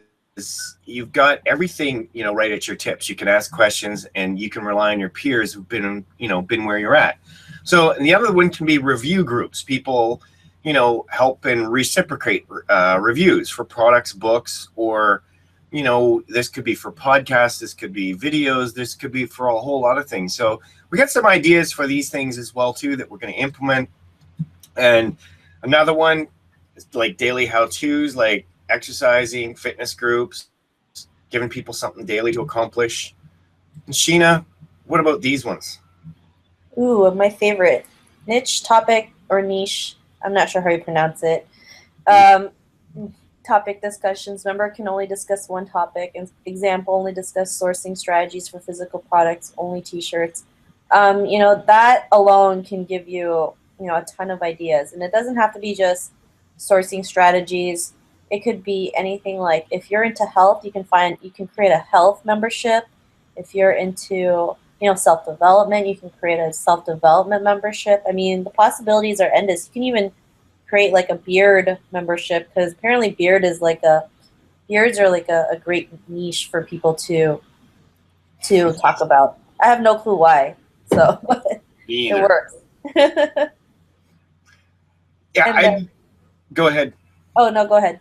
you've got everything, right at your tips. You can ask questions, and you can rely on your peers who've been where you're at. So, and the other one can be review groups. People, help and reciprocate reviews for products, books, or, this could be for podcasts, this could be videos, this could be for a whole lot of things. So we got some ideas for these things as well, too, that we're going to implement. And another one is like daily how-tos, like exercising, fitness groups, giving people something daily to accomplish. And Sheena, what about these ones? Ooh, my favorite. Niche, topic, or niche. I'm not sure how you pronounce it. topic discussions. Member can only discuss one topic. Example, only discuss sourcing strategies for physical products, only t-shirts. You know, that alone can give you, you know, a ton of ideas. And it doesn't have to be just sourcing strategies. It could be anything. Like if you're into health, you can create a health membership. If you're into, you know, self-development, you can create a self-development membership. I mean, the possibilities are endless. You can even create like a beard membership, because apparently beards are like a great niche for people to talk about. I have no clue why, so it works. Yeah, go ahead. Oh no, go ahead.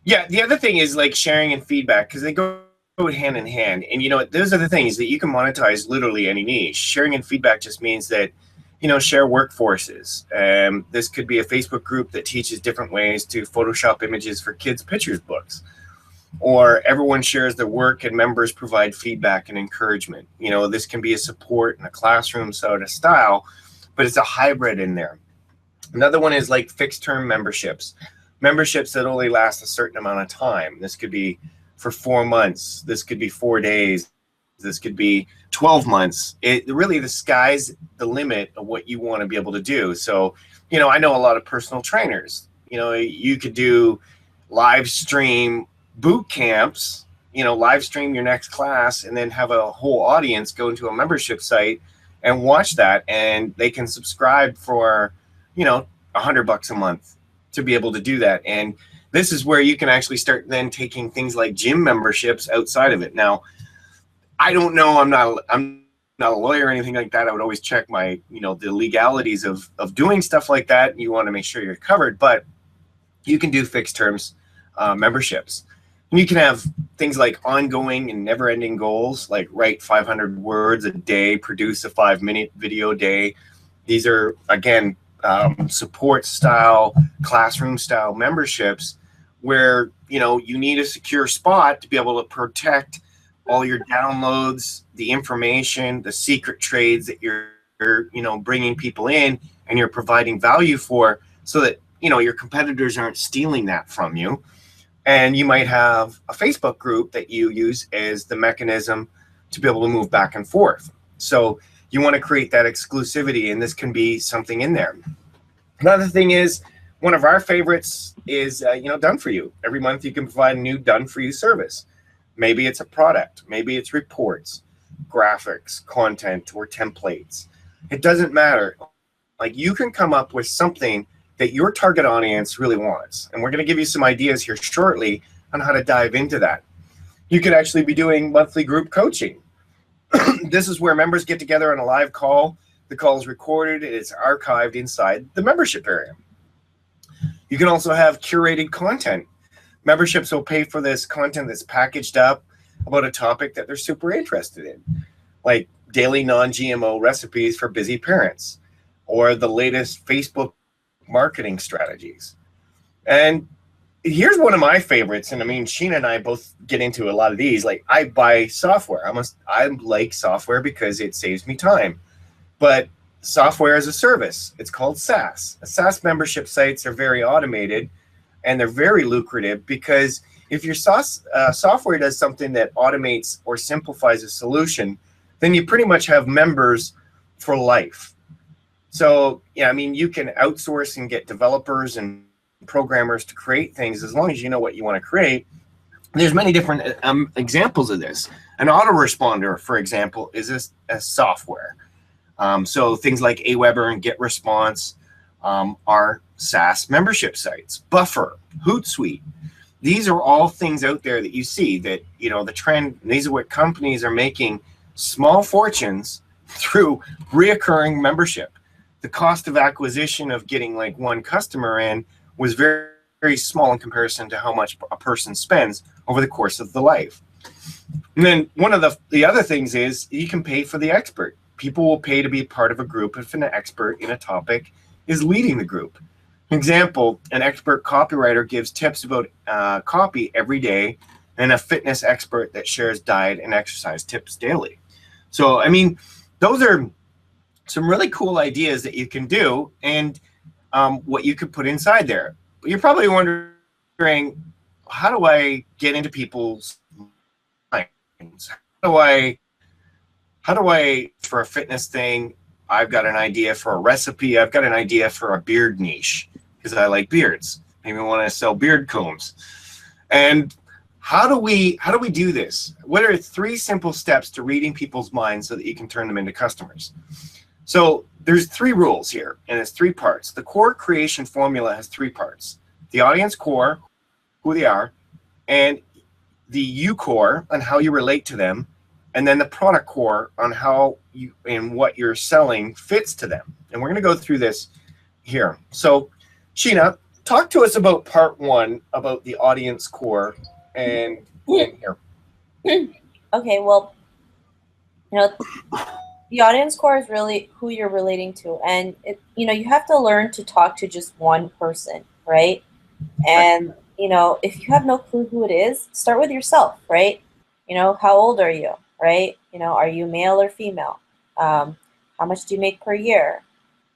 Yeah, the other thing is like sharing and feedback, because they go hand in hand. And you know, those are the things that you can monetize literally any niche. Sharing and feedback just means that, you know, share workforces. This could be a Facebook group that teaches different ways to Photoshop images for kids' pictures books. Or everyone shares their work and members provide feedback and encouragement. You know, this can be a support in a classroom sort of style, but it's a hybrid in there. Another one is like fixed term memberships. Memberships that only last a certain amount of time. This could be for 4 months. This could be 4 days. This could be 12 months. It really, the sky's the limit of what you want to be able to do. So, you know, I know a lot of personal trainers. You know, you could do live stream boot camps, you know, live stream your next class and then have a whole audience go into a membership site and watch that. And they can subscribe for, you know, $100 a month to be able to do that. And this is where you can actually start then taking things like gym memberships outside of it. Now, I don't know, I'm not a lawyer or anything like that. I would always check my, you know, the legalities of doing stuff like that. You want to make sure you're covered, but you can do fixed terms memberships. And you can have things like ongoing and never-ending goals, like write 500 words a day, produce a 5-minute video a day. These are, again, support style, classroom style memberships where, you know, you need a secure spot to be able to protect all your downloads, the information, the secret trades that you're, you know, bringing people in and you're providing value for, so that, you know, your competitors aren't stealing that from you. And you might have a Facebook group that you use as the mechanism to be able to move back and forth. So you want to create that exclusivity, and this can be something in there. Another thing is, one of our favorites is, you know, done for you. Every month you can provide a new done for you service. Maybe it's a product, maybe it's reports, graphics, content, or templates. It doesn't matter. Like, you can come up with something that your target audience really wants. And we're going to give you some ideas here shortly on how to dive into that. You could actually be doing monthly group coaching. This is where members get together on a live call. The call is recorded and it's archived inside the membership area. You can also have curated content. Memberships will pay for this content that's packaged up about a topic that they're super interested in, like daily non-GMO recipes for busy parents, or the latest Facebook marketing strategies. And here's one of my favorites, and I mean, Sheena and I both get into a lot of these. Like, I buy software. I like software because it saves me time. But software as a service, it's called SaaS. SaaS membership sites are very automated and they're very lucrative, because if your software does something that automates or simplifies a solution, then you pretty much have members for life. So, yeah, I mean, you can outsource and get developers and programmers to create things as long as you know what you want to create. There's many different examples of this. An autoresponder, for example, is a software. So things like Aweber and GetResponse are SaaS membership sites. Buffer, Hootsuite. These are all things out there that you see that, you know, the trend, these are what companies are making small fortunes through reoccurring membership. The cost of acquisition of getting like one customer in was very, very small in comparison to how much a person spends over the course of the life. And then one of the other things is you can pay for the expert. People will pay to be part of a group if an expert in a topic is leading the group. Example, an expert copywriter gives tips about copy every day, and a fitness expert that shares diet and exercise tips daily. So, I mean, those are some really cool ideas that you can do, and what you could put inside there. But you're probably wondering, wondering, how do I get into people's minds? How do I for a fitness thing? I've got an idea for a recipe. I've got an idea for a beard niche because I like beards. Maybe I want to sell beard combs. And how do we do this? What are 3 simple steps to reading people's minds so that you can turn them into customers? So there's 3 rules here, and it's 3 parts. The core creation formula has 3 parts: the audience core, who they are, and the you core on how you relate to them, and then the product core on how you and what you're selling fits to them. And we're going to go through this here. So Sheena, talk to us about part 1 about the audience core and here. Okay, well, you know, the audience core is really who you're relating to, and you have to learn to talk to just one person, right? And if you have no clue who it is, start with yourself, right? How old are you, right? Are you male or female? How much do you make per year?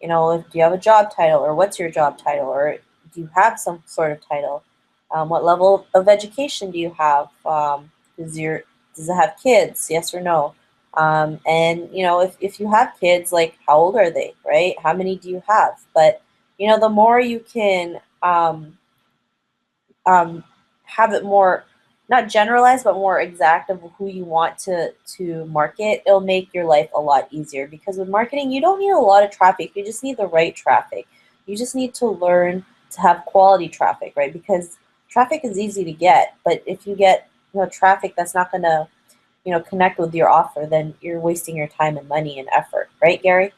Do you have a job title, or what's your job title, or do you have some sort of title? What level of education do you have? Does it have kids? Yes or no? And if you have kids, like, how old are they, right? How many do you have? But the more you can have it more, not generalized, but more exact of who you want to market, it'll make your life a lot easier. Because with marketing, you don't need a lot of traffic. You just need the right traffic. You just need to learn to have quality traffic, right? Because traffic is easy to get, but if you get traffic that's not going to connect with your offer, then you're wasting your time and money and effort, right, Gary?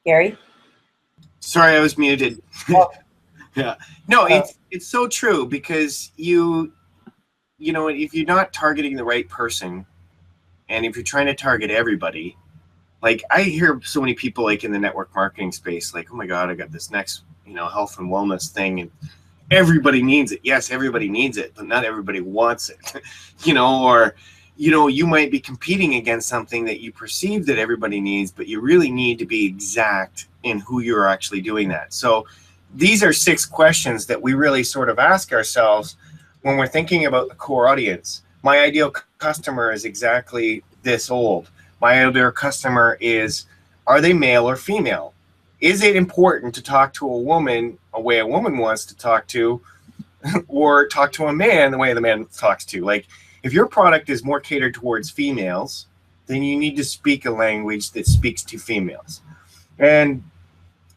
Gary? Sorry, I was muted. Oh. Yeah. No, it's so true, because if you're not targeting the right person, and if you're trying to target everybody, like, I hear so many people, like, in the network marketing space, like, oh my God, I got this next, health and wellness thing, and everybody needs it. Yes, everybody needs it, but not everybody wants it. Or you might be competing against something that you perceive that everybody needs, but you really need to be exact in who you're actually doing that. So these are 6 questions that we really sort of ask ourselves when we're thinking about the core audience. My ideal customer is exactly this old. My ideal customer is, are they male or female? Is it important to talk to a woman a way a woman wants to talk to, or talk to a man the way the man talks to? Like, if your product is more catered towards females, then you need to speak a language that speaks to females. And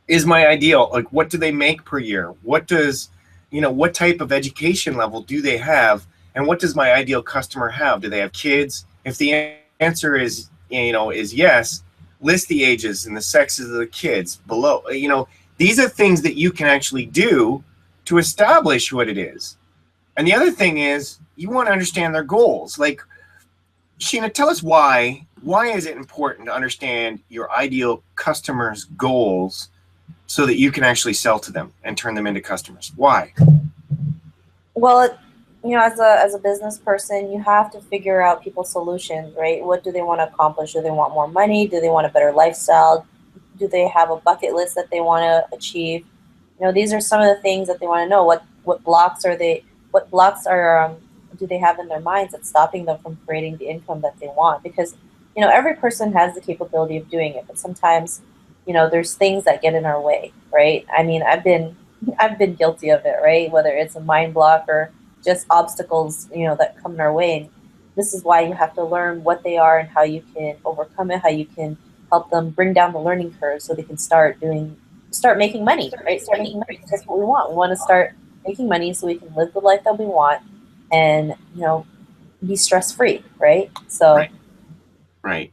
is my ideal, like, what do they make per year? What type of education level do they have? And what does my ideal customer have? Do they have kids? If the answer is yes, list the ages and the sexes of the kids below. These are things that you can actually do to establish what it is. And the other thing is, you want to understand their goals. Like, Sheena, tell us why is it important to understand your ideal customer's goals so that you can actually sell to them and turn them into customers? Why? Well, as a business person, you have to figure out people's solutions, right? What do they want to accomplish? Do they want more money? Do they want a better lifestyle? Do they have a bucket list that they want to achieve? These are some of the things that they want to know. What blocks do they have in their minds that's stopping them from creating the income that they want? Because every person has the capability of doing it, but sometimes there's things that get in our way, right? I mean, I've been guilty of it, right? Whether it's a mind block or just obstacles, that come in our way. And this is why you have to learn what they are and how you can overcome it, how you can help them bring down the learning curve so they can start making money, right? Start making money. That's what we want. We want to start making money so we can live the life that we want and, be stress-free, right? So. Right.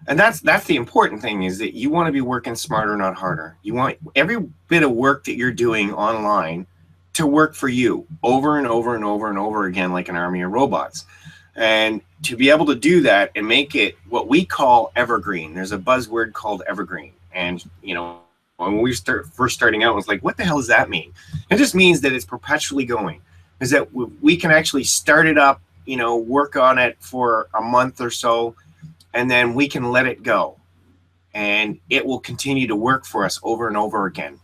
And that's the important thing, is that you want to be working smarter, not harder. You want every bit of work that you're doing online to work for you over and over and over and over again, like an army of robots. And to be able to do that and make it what we call evergreen. There's a buzzword called evergreen. And, when we first starting out, it was like, what the hell does that mean? It just means that it's perpetually going. Is that we can actually start it up, work on it for a month or so, and then we can let it go. And it will continue to work for us over and over again.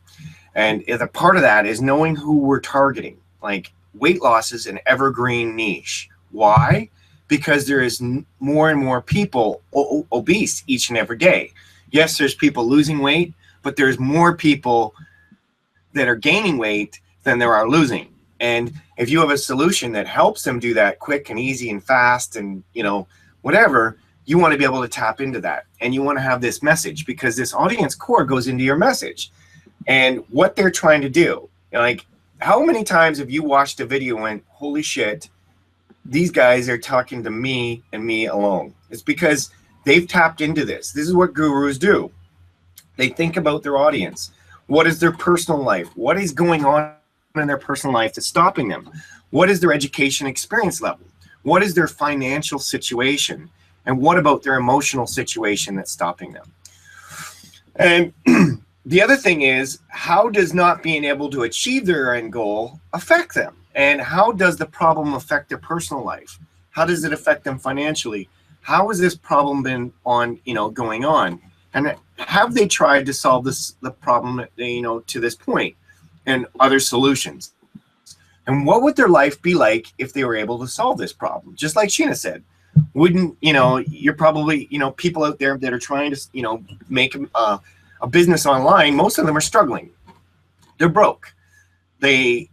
And a part of that is knowing who we're targeting. Like, weight loss is an evergreen niche. Why? Because there is more and more people obese each and every day. Yes, there's people losing weight, but there's more people that are gaining weight than there are losing. And if you have a solution that helps them do that quick and easy and fast and, you know, whatever, you want to be able to tap into that. And you want to have this message, because this audience core goes into your message and what they're trying to do. Like, how many times have you watched a video and went, holy shit, these guys are talking to me and me alone? It's because they've tapped into this. This is what gurus do. They think about their audience. What is their personal life? What is going on in their personal life that's stopping them? What is their education experience level? What is their financial situation? And what about their emotional situation that's stopping them? And the other thing is, how does not being able to achieve their end goal affect them? And how does the problem affect their personal life? How does it affect them financially? How has this problem been going on? And have they tried to solve the problem, to this point, and other solutions? And what would their life be like if they were able to solve this problem? Just like Sheena said, wouldn't, you're probably, people out there that are trying to, make a business online, most of them are struggling. They're broke. They're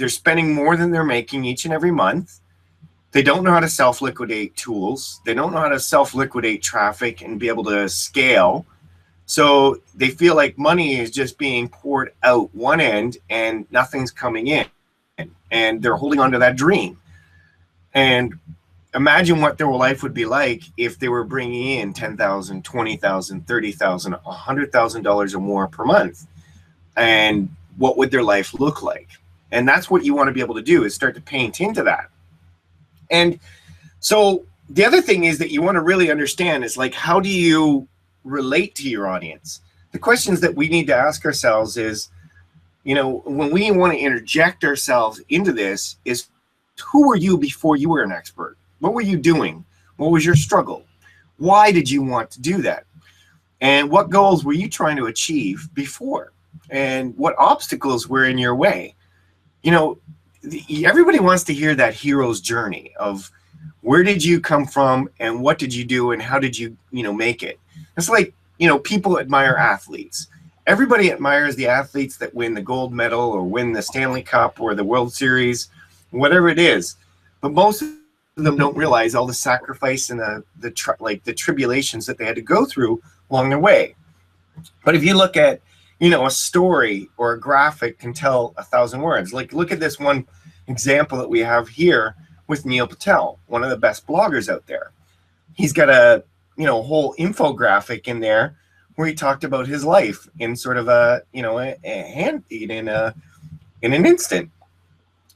spending more than they're making each and every month. They don't know how to self-liquidate tools. They don't know how to self-liquidate traffic and be able to scale. So they feel like money is just being poured out one end and nothing's coming in. And they're holding on to that dream. And imagine what their life would be like if they were bringing in $10,000, $20,000, $30,000, $100,000 or more per month. And what would their life look like? And that's what you want to be able to do, is start to paint into that. And so the other thing is that you want to really understand is, like, how do you relate to your audience? The questions that we need to ask ourselves is, when we want to interject ourselves into this, is who were you before you were an expert? What were you doing? What was your struggle? Why did you want to do that? And what goals were you trying to achieve before? And what obstacles were in your way? Everybody wants to hear that hero's journey of where did you come from and what did you do and how did you, make it? It's like, people admire athletes. Everybody admires the athletes that win the gold medal or win the Stanley Cup or the World Series, whatever it is. But most of them don't realize all the sacrifice and the tribulations that they had to go through along the way. But if you look at, a story or a graphic can tell 1,000 words. Like, look at this one example that we have here with Neil Patel, one of the best bloggers out there. He's got a, whole infographic in there where he talked about his life in sort of a hand feed in an instant.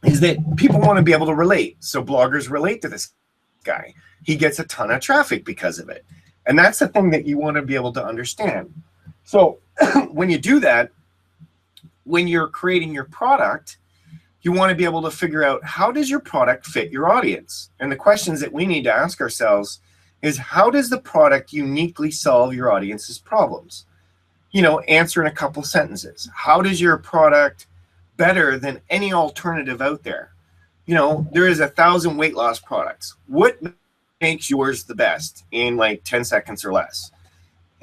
Is that people want to be able to relate. So bloggers relate to this guy. He gets a ton of traffic because of it. And that's the thing that you want to be able to understand. So when you do that, when you're creating your product, you want to be able to figure out, how does your product fit your audience? And the questions that we need to ask ourselves is, how does the product uniquely solve your audience's problems? Answer in a couple sentences. How does your product better than any alternative out there? There is 1,000 weight loss products. What makes yours the best in like 10 seconds or less?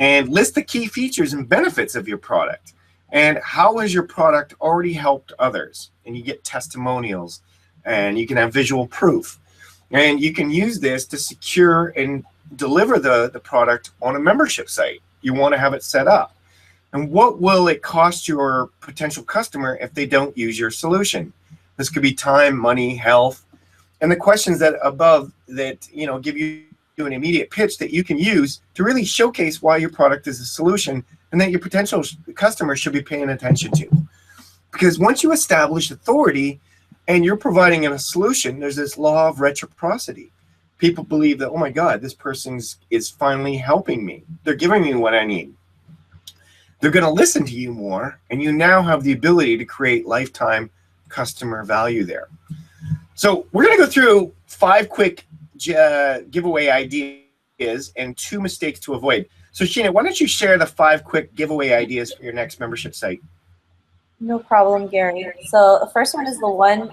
And list the key features and benefits of your product. And how has your product already helped others? And you get testimonials, and you can have visual proof. And you can use this to secure and deliver the product on a membership site. You want to have it set up. And what will it cost your potential customer if they don't use your solution? This could be time, money, health. And the questions that above that, give you an immediate pitch that you can use to really showcase why your product is a solution and that your potential customers should be paying attention to. Because once you establish authority and you're providing a solution, there's this law of reciprocity. People believe that, oh my God, this person is finally helping me. They're giving me what I need. They're going to listen to you more, and you now have the ability to create lifetime customer value there. So we're going to go through 5 quick giveaway ideas and 2 mistakes to avoid. So Sheena, why don't you share the 5 quick giveaway ideas for your next membership site? No problem, Gary. So the first one is the one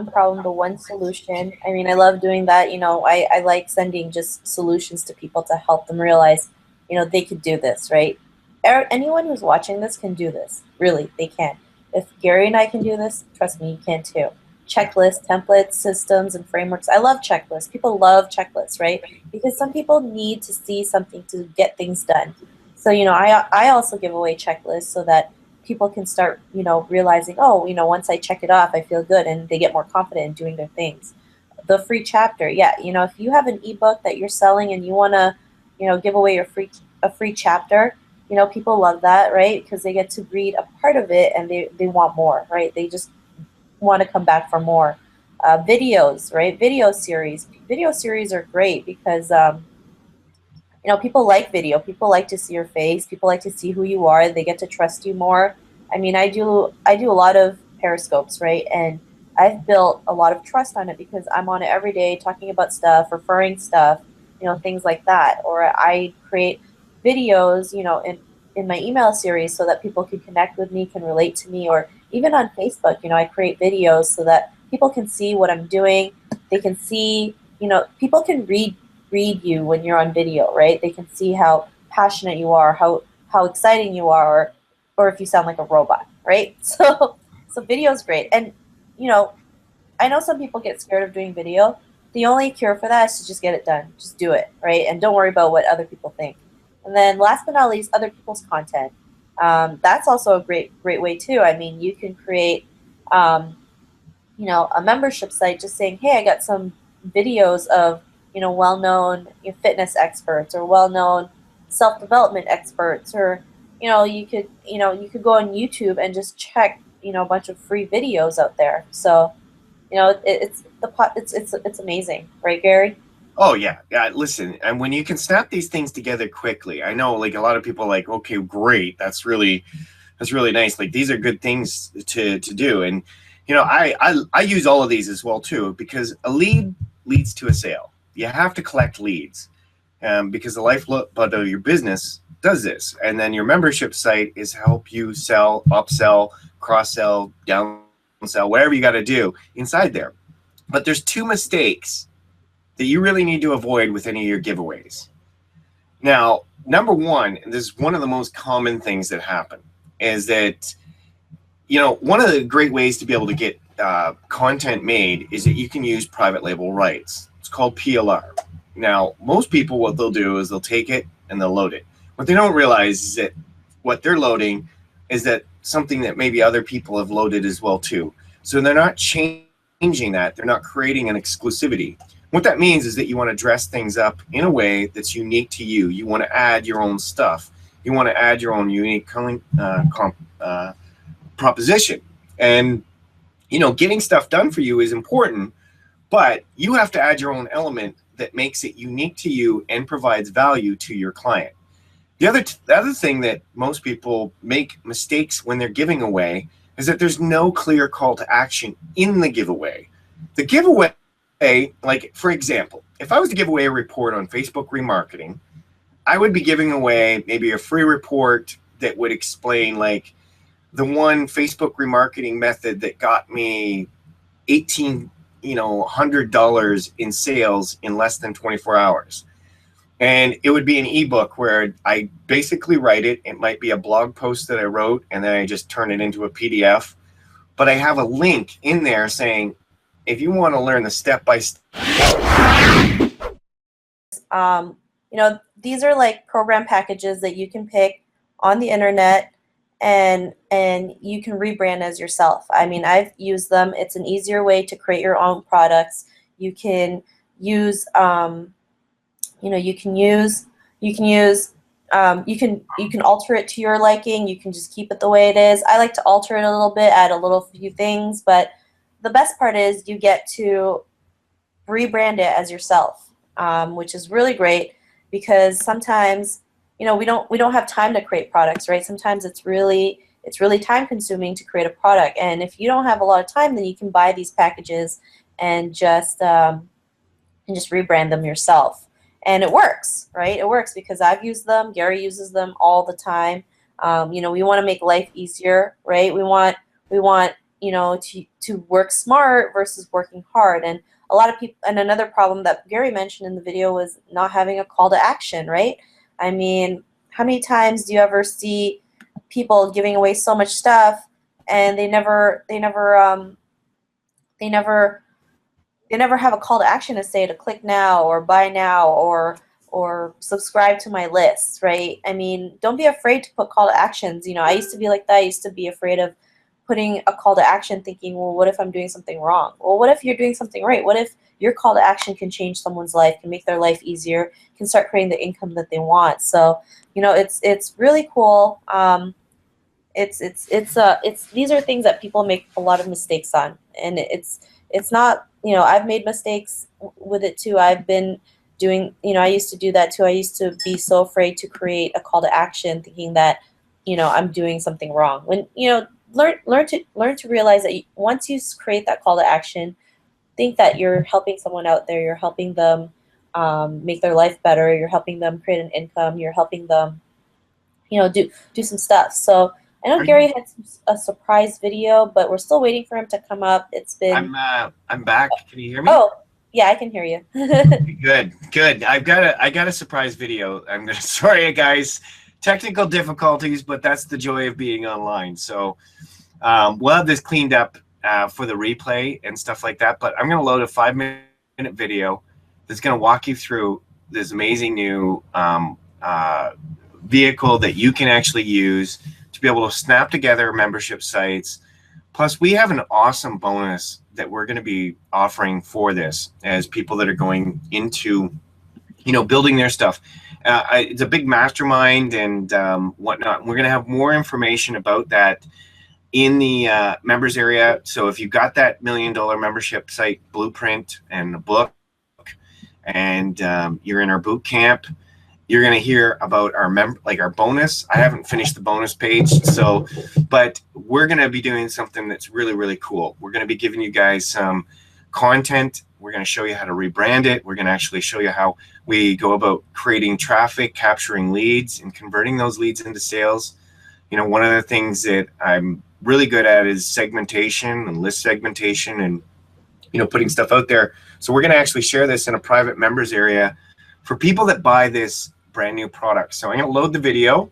problem, the one solution. I mean, I love doing that. I like sending just solutions to people to help them realize, they could do this, right? Anyone who's watching this can do this. Really, they can. If Gary and I can do this, trust me, you can too. Checklists, templates, systems, and frameworks. I love checklists. People love checklists, right? Because some people need to see something to get things done. So, I also give away checklists so that people can start, realizing, oh, once I check it off, I feel good, and they get more confident in doing their things. The free chapter, yeah, if you have an ebook that you're selling and you want to, give away a free chapter, people love that, right? Because they get to read a part of it and they want more, right? They just want to come back for more. Videos, right? Video series are great because people like video. People like to see your face. People like to see who you are. They get to trust you more. I mean, I do a lot of periscopes, right? And I've built a lot of trust on it because I'm on it every day talking about stuff, referring stuff, things like that. Or I create videos, in my email series so that people can connect with me, can relate to me, or even on Facebook, I create videos so that people can see what I'm doing. They can see, people can read you when you're on video, right? They can see how passionate you are, how exciting you are, or if you sound like a robot, right? So video is great, and you know I know some people get scared of doing video. The only cure for that is to just get it done, just do it, right? And don't worry about what other people think. And then last but not least, other people's content. That's also a great way too. I mean, you can create um, a membership site just saying, hey, I got some videos of, well-known fitness experts or well-known self-development experts, or, you could go on YouTube and just check, a bunch of free videos out there. So, it's amazing, right, Gary? Oh yeah, yeah. Listen, and when you can snap these things together quickly, I know like a lot of people are like, okay, great, that's really nice. Like these are good things to do, and I use all of these as well too because a lead leads to a sale. You have to collect leads, because the lifeblood of your business does this, and then your membership site is help you sell, upsell, cross sell, downsell, whatever you got to do inside there. But there's two mistakes that you really need to avoid with any of your giveaways. Now, number one, and this is one of the most common things that happen, is that, one of the great ways to be able to get content made is that you can use private label rights. It's called PLR. Now, most people, what they'll do is they'll take it and they'll load it. What they don't realize is that what they're loading is that something that maybe other people have loaded as well too. So they're not changing that. They're not creating an exclusivity. What that means is that you want to dress things up in a way that's unique to you. You want to add your own stuff. You want to add your own unique proposition. And, getting stuff done for you is important, but you have to add your own element that makes it unique to you and provides value to your client. The other thing that most people make mistakes when they're giving away is that there's no clear call to action in the giveaway. The giveaway, like for example, if I was to give away a report on Facebook remarketing, I would be giving away maybe a free report that would explain like the one Facebook remarketing method that got me $1,800 in sales in less than 24 hours. And it would be an ebook where I basically write it. It might be a blog post that I wrote and then I just turn it into a PDF. But I have a link in there saying, if you want to learn the step by step. These are like program packages that you can pick on the internet, and you can rebrand as yourself. I mean, I've used them. It's an easier way to create your own products. You can use you can alter it to your liking. You can just keep it the way it is. I like to alter it a little bit, add a few things, but the best part is you get to rebrand it as yourself, which is really great because sometimes we don't have time to create products, right? Sometimes it's really time consuming to create a product, and if you don't have a lot of time, then you can buy these packages and just rebrand them yourself. And it works, right? It works because I've used them. Gary uses them all the time. We want to make life easier, right? We want, to work smart versus working hard. And a lot of people, and another problem that Gary mentioned in the video was not having a call to action, right? I mean, how many times do you ever see people giving away so much stuff and they never have a call to action to say to click now or buy now or subscribe to my list, right? I mean, don't be afraid to put call to actions. I used to be like that. I used to be afraid of putting a call to action thinking, well, what if I'm doing something wrong? Well, what if you're doing something right? What if your call to action can change someone's life, can make their life easier, can start creating the income that they want? So, it's really cool. These are things that people make a lot of mistakes on, and it's not, I've made mistakes with it too. I've been doing, I used to do that too. I used to be so afraid to create a call to action thinking that, I'm doing something wrong. When, learn to realize that once you create that call to action, think that you're helping someone out there, you're helping them make their life better, you're helping them create an income, you're helping them, do some stuff. So I know Gary had a surprise video, but we're still waiting for him to come up. It's been. I'm back. Can you hear me? Oh, yeah, I can hear you. Good. I got a surprise video. Sorry, guys, technical difficulties, but that's the joy of being online. So we'll have this cleaned up for the replay and stuff like that. But I'm going to load a 5-minute video that's going to walk you through this amazing new vehicle that you can actually use to be able to snap together membership sites. Plus, we have an awesome bonus that we're going to be offering for this as people that are going into, building their stuff. It's a big mastermind and whatnot. We're going to have more information about that in the members area. So if you've got that $1 million membership site blueprint and a book, and you're in our boot camp, you're going to hear about our bonus. I haven't finished the bonus page, but we're going to be doing something that's really, really cool. We're going to be giving you guys some content. We're going to show you how to rebrand it. We're going to actually show you how we go about creating traffic, capturing leads, and converting those leads into sales. One of the things that I'm really good at is segmentation and list segmentation and, putting stuff out there. So we're going to actually share this in a private members area for people that buy this brand new product. So I'm going to load the video.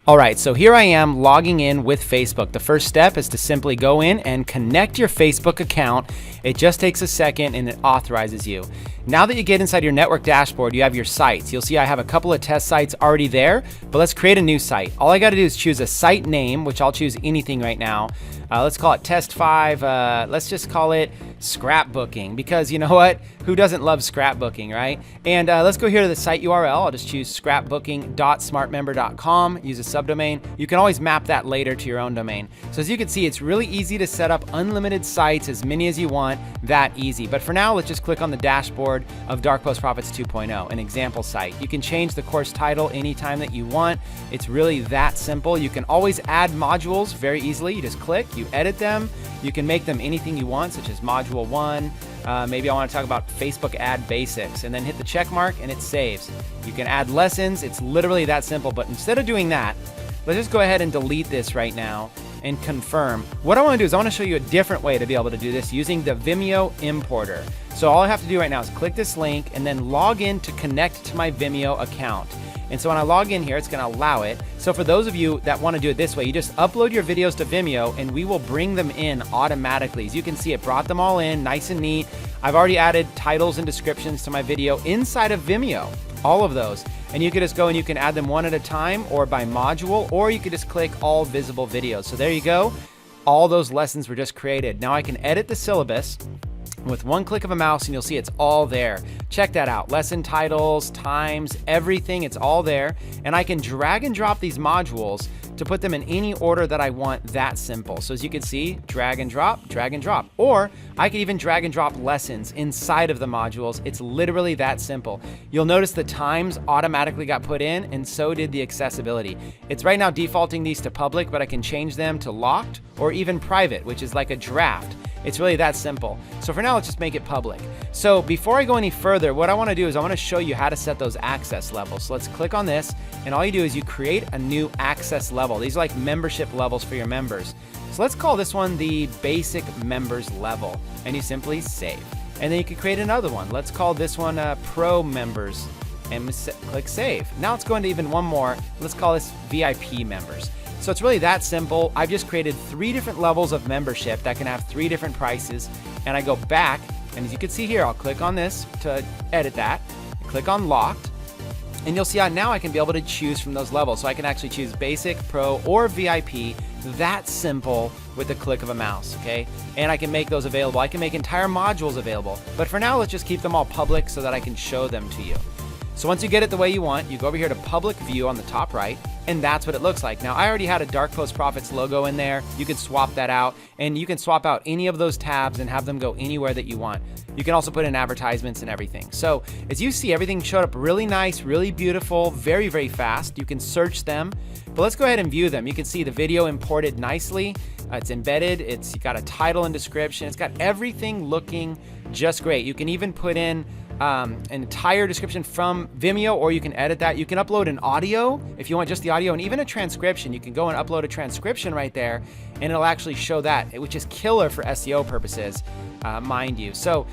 All right, so here I am logging in with Facebook. The first step is to simply go in and connect your Facebook account. It just takes a second and it authorizes you. Now that you get inside your network dashboard, you have your sites. You'll see I have a couple of test sites already there, but let's create a new site. All I got to do is choose a site name, which I'll choose anything right now. Let's call it Test 5. Let's just call it Scrapbooking, because you know what? Who doesn't love scrapbooking, right? And let's go here to the site URL. I'll just choose scrapbooking.smartmember.com. Use a subdomain. You can always map that later to your own domain. So as you can see, it's really easy to set up unlimited sites, as many as you want, that easy. But for now, let's just click on the dashboard of Dark Post Profits 2.0, an example site. You can change the course title anytime that you want. It's really that simple. You can always add modules very easily. You just click, you edit them. You can make them anything you want, such as module 1. Maybe I want to talk about Facebook ad basics, and then hit the check mark and it saves. You can add lessons. It's literally that simple. But instead of doing that, let's just go ahead and delete this right now and confirm. What I want to do is I want to show you a different way to be able to do this using the Vimeo importer. So all I have to do right now is click this link and then log in to connect to my Vimeo account. And so when I log in here, it's going to allow it. So for those of you that want to do it this way, you just upload your videos to Vimeo and we will bring them in automatically. As you can see, it brought them all in nice and neat. I've already added titles and descriptions to my video inside of Vimeo, all of those. And you can just go and you can add them one at a time or by module, or you could just click all visible videos. So there you go. All those lessons were just created. Now I can edit the syllabus with one click of a mouse and you'll see it's all there. Check that out. Lesson titles, times, everything, it's all there. And I can drag and drop these modules to put them in any order that I want. That simple. So as you can see, drag and drop, or I can even drag and drop lessons inside of the modules. It's literally that simple. You'll notice the times automatically got put in, and so did the accessibility. It's right now defaulting these to public, but I can change them to locked or even private, which is like a draft. It's really that simple. So for now, let's just make it public. So before I go any further, what I want to do is I want to show you how to set those access levels. So let's click on this, and all you do is you create a new access level. These are like membership levels for your members. So let's call this one the basic members level, and you simply save. And then you can create another one. Let's call this one pro members, and click save. Now let's go into even one more. Let's call this VIP members. So it's really that simple. I've just created 3 different levels of membership that can have 3 different prices. And I go back, and as you can see here, I'll click on this to edit that. Click on locked, and you'll see how now I can be able to choose from those levels. So I can actually choose basic, pro, or VIP. That simple with a click of a mouse, okay? And I can make those available. I can make entire modules available. But for now, let's just keep them all public so that I can show them to you. So once you get it the way you want, you go over here to public view on the top right, and that's what it looks like. Now, I already had a Dark Post Profits logo in there. You can swap that out, and you can swap out any of those tabs and have them go anywhere that you want. You can also put in advertisements and everything. So as you see, everything showed up really nice, really beautiful, very, very fast. You can search them, but let's go ahead and view them. You can see the video imported nicely. It's embedded. It's got a title and description. It's got everything looking just great. You can even put in an entire description from Vimeo, or you can edit that. You can upload an audio if you want just the audio, and even a transcription. You can go and upload a transcription right there, and it'll actually show that, which is killer for SEO purposes, mind you. So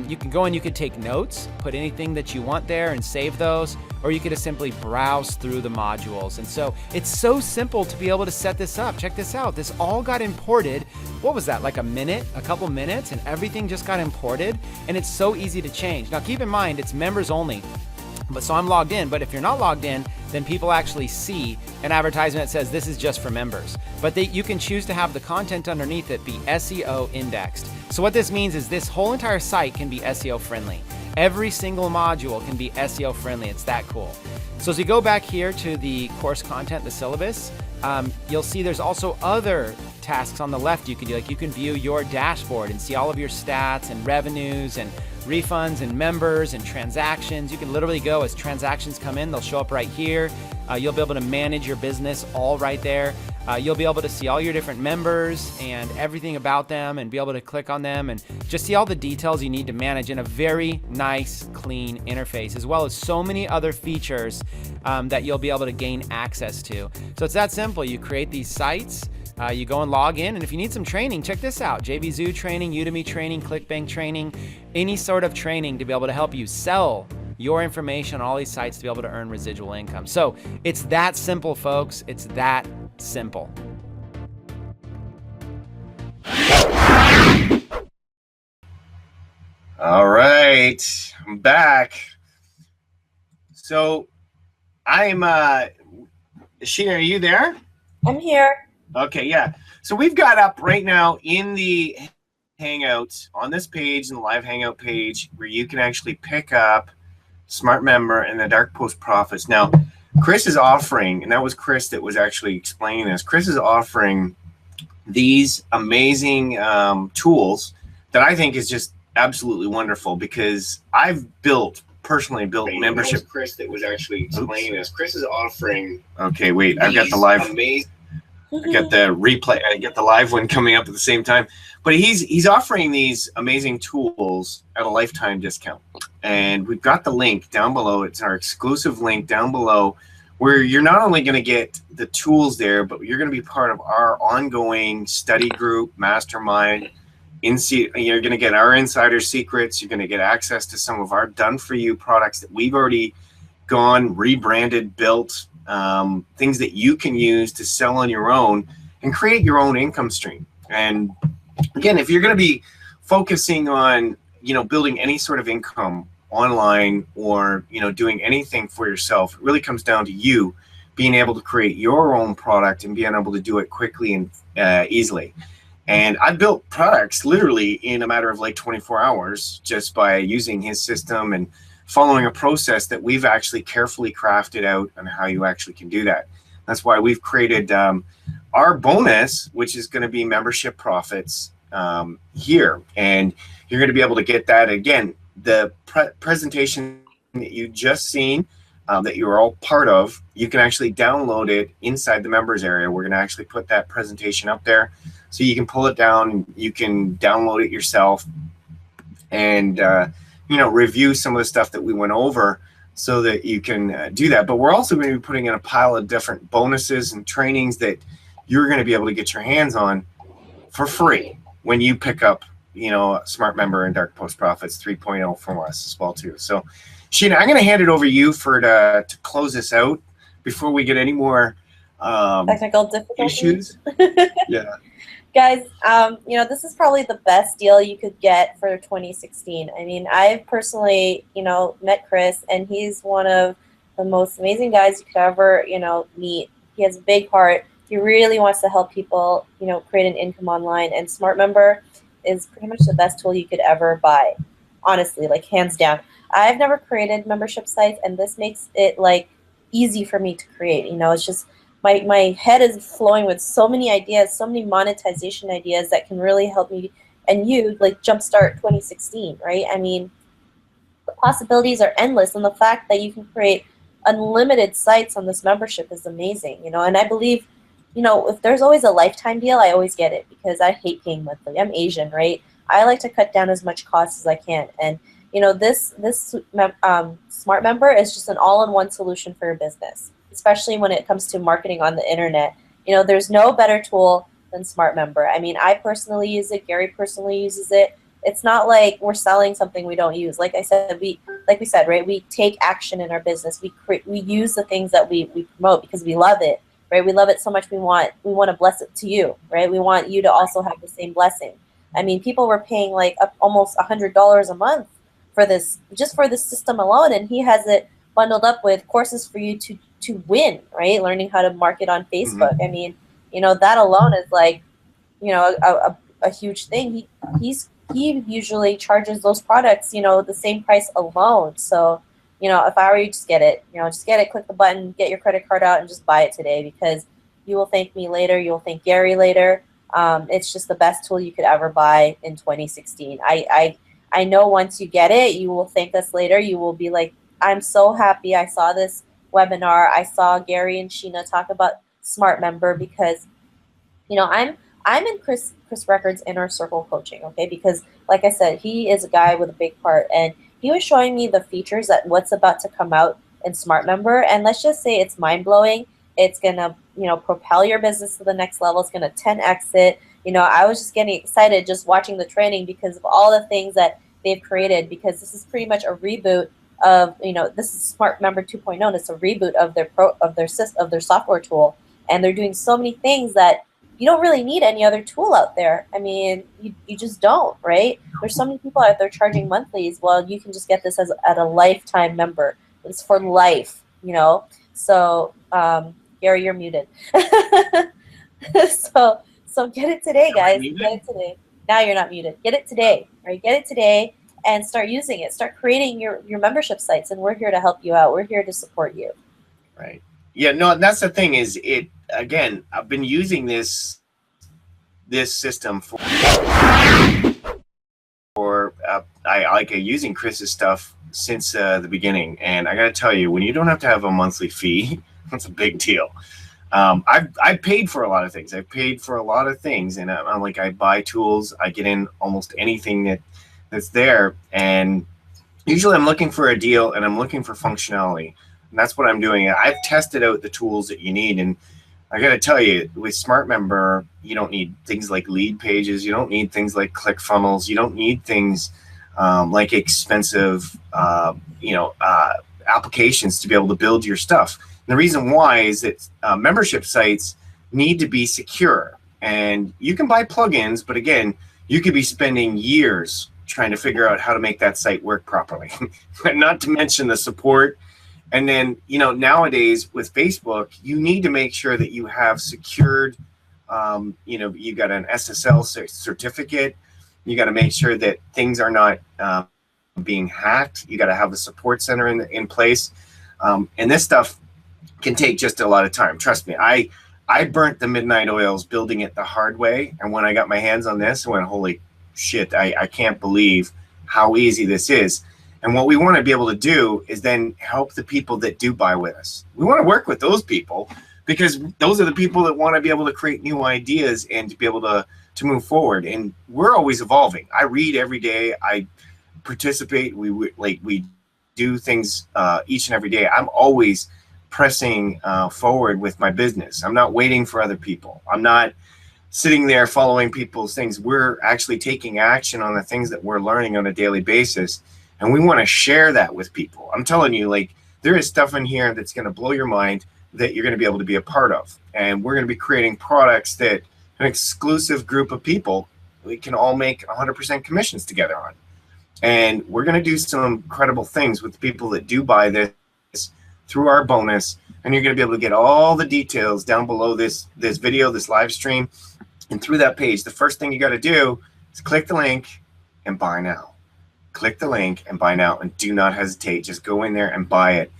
you can go and you can take notes, put anything that you want there and save those, or you could just simply browse through the modules. And so it's so simple to be able to set this up. Check this out. This all got imported. What was that, like a couple minutes, and everything just got imported, and it's so easy to change. Now keep in mind, it's members only. But so I'm logged in, but if you're not logged in, then people actually see an advertisement that says this is just for members. But you can choose to have the content underneath it be SEO indexed. So what this means is this whole entire site can be SEO friendly. Every single module can be SEO friendly. It's that cool. So as you go back here to the course content, the syllabus, you'll see there's also other tasks on the left you can do. Like you can view your dashboard and see all of your stats and revenues and refunds and members and transactions. You can literally go as transactions come in, they'll show up right here. You'll be able to manage your business all right there. You'll be able to see all your different members and everything about them, and be able to click on them and just see all the details you need to manage in a very nice, clean interface, as well as so many other features that you'll be able to gain access to. So it's that simple. You create these sites, you go and log in, and if you need some training, check this out. JVZoo training, Udemy training, ClickBank training, any sort of training to be able to help you sell your information on all these sites to be able to earn residual income. So it's that simple, folks. It's that simple. All right, I'm back. So I'm Sheena, are you there? I'm here. Okay, yeah. So we've got up right now in the Hangout on this page, in the live Hangout page, where you can actually pick up Smart Member and the Dark Post Profits. Now, Chris is offering, and that was Chris that was actually explaining this. Chris is offering these amazing tools that I think is just absolutely wonderful, because I've personally built membership. That was Chris that was actually explaining this. Chris is offering. Okay, wait, I've got the live. I got the replay. I get the live one coming up at the same time. But he's offering these amazing tools at a lifetime discount. And we've got the link down below. It's our exclusive link down below, where you're not only going to get the tools there, but you're going to be part of our ongoing study group, mastermind. You're going to get our insider secrets. You're going to get access to some of our done-for-you products that we've already gone, rebranded, built, things that you can use to sell on your own and create your own income stream. And again, if you're going to be focusing on, building any sort of income online, or, doing anything for yourself, it really comes down to you being able to create your own product and being able to do it quickly and easily. And I built products literally in a matter of like 24 hours just by using his system and following a process that we've actually carefully crafted out on how you actually can do that. That's why we've created our bonus, which is going to be membership profits here. And you're going to be able to get that. Again, the presentation that you just seen, that you're all part of, you can actually download it inside the members area. We're going to actually put that presentation up there So you can pull it down, you can download it yourself, and review some of the stuff that we went over, so that you can do that. But we're also going to be putting in a pile of different bonuses and trainings that you're going to be able to get your hands on for free when you pick up, Smart Member and Dark Post Profits 3.0 from us as well too. So Sheena, I'm going to hand it over to you to close this out before we get any more technical difficulties. Issues. Yeah. Guys, this is probably the best deal you could get for 2016. I mean, I've personally, met Chris, and he's one of the most amazing guys you could ever, meet. He has a big heart. He really wants to help people, create an income online. And Smart Member is pretty much the best tool you could ever buy, honestly, like hands down. I've never created membership sites, and this makes it like easy for me to create. It's just my head is flowing with so many ideas, so many monetization ideas that can really help me and you like jumpstart 2016, right? I mean, the possibilities are endless, and the fact that you can create unlimited sites on this membership is amazing, and I believe, if there's always a lifetime deal, I always get it because I hate paying monthly. I'm Asian, right? I like to cut down as much cost as I can, and this Smart Member is just an all-in-one solution for your business, especially when it comes to marketing on the internet. There's no better tool than Smart Member. I mean, I personally use it. Gary personally uses it. It's not like we're selling something we don't use. Like we said, right? We take action in our business. We use the things that we promote because we love it, right? We love it so much. We want to bless it to you, right? We want you to also have the same blessing. I mean, people were paying like almost $100 a month for this, just for this system alone, and he has it bundled up with courses for you to win, right? Learning how to market on Facebook. Mm-hmm. I mean, that alone is like, a huge thing. He usually charges those products, the same price alone. So, if I were you, just get it. Just get it, click the button, get your credit card out, and just buy it today, because you will thank me later. You'll thank Gary later. It's just the best tool you could ever buy in 2016. I know once you get it, you will thank us later. You will be like, I'm so happy I saw this webinar. I saw Gary and Sheena talk about Smart Member, because I'm in Chris Records' inner circle coaching, okay? Because like I said, he is a guy with a big heart, and he was showing me the features that what's about to come out in Smart Member, and let's just say it's mind-blowing. It's gonna propel your business to the next level. It's gonna 10x it. I was just getting excited just watching the training because of all the things that they've created, because this is pretty much a reboot of, this is Smart Member 2.0, and it's a reboot of their software tool, and they're doing so many things that you don't really need any other tool out there. I mean, you just don't, right? There's so many people out there charging monthlies. Well, you can just get this at a lifetime member. It's for life, So, Gary, you're muted. So get it today, guys. Get it today. Now you're not muted. Get it today, right? Get it today and start using it. Start creating your membership sites, and we're here to help you out. We're here to support you. Right. Yeah, no, and that's the thing is again, I've been using this system for I like using Chris's stuff since the beginning, and I got to tell you, when you don't have to have a monthly fee, that's a big deal. I've paid for a lot of things. I've paid for a lot of things, and I'm like, I buy tools, I get in almost anything that's there, and usually I'm looking for a deal and I'm looking for functionality. And that's what I'm doing. I've tested out the tools that you need, and I got to tell you, with Smart Member, you don't need things like lead pages. You don't need things like ClickFunnels. You don't need things like expensive, applications to be able to build your stuff. And the reason why is that membership sites need to be secure, and you can buy plugins, but again, you could be spending years trying to figure out how to make that site work properly. Not to mention the support. And then, nowadays with Facebook, you need to make sure that you have secured, you got an SSL certificate. You got to make sure that things are not being hacked. You got to have a support center in place. And this stuff can take just a lot of time. Trust me, I burnt the midnight oils building it the hard way. And when I got my hands on this, I went, holy shit, I can't believe how easy this is. And what we want to be able to do is then help the people that do buy with us. We want to work with those people, because those are the people that want to be able to create new ideas and to be able to to move forward. And we're always evolving. I read every day. I participate. We do things each and every day. I'm always pressing forward with my business. I'm not waiting for other people. I'm not sitting there following people's things. We're actually taking action on the things that we're learning on a daily basis. And we want to share that with people. I'm telling you, like, there is stuff in here that's going to blow your mind that you're going to be able to be a part of. And we're going to be creating products that an exclusive group of people, we can all make 100% commissions together on. And we're going to do some incredible things with the people that do buy this through our bonus. And you're going to be able to get all the details down below this video, this live stream. And through that page, the first thing you got to do is click the link and buy now. Click the link and buy now, and do not hesitate. Just go in there and buy it.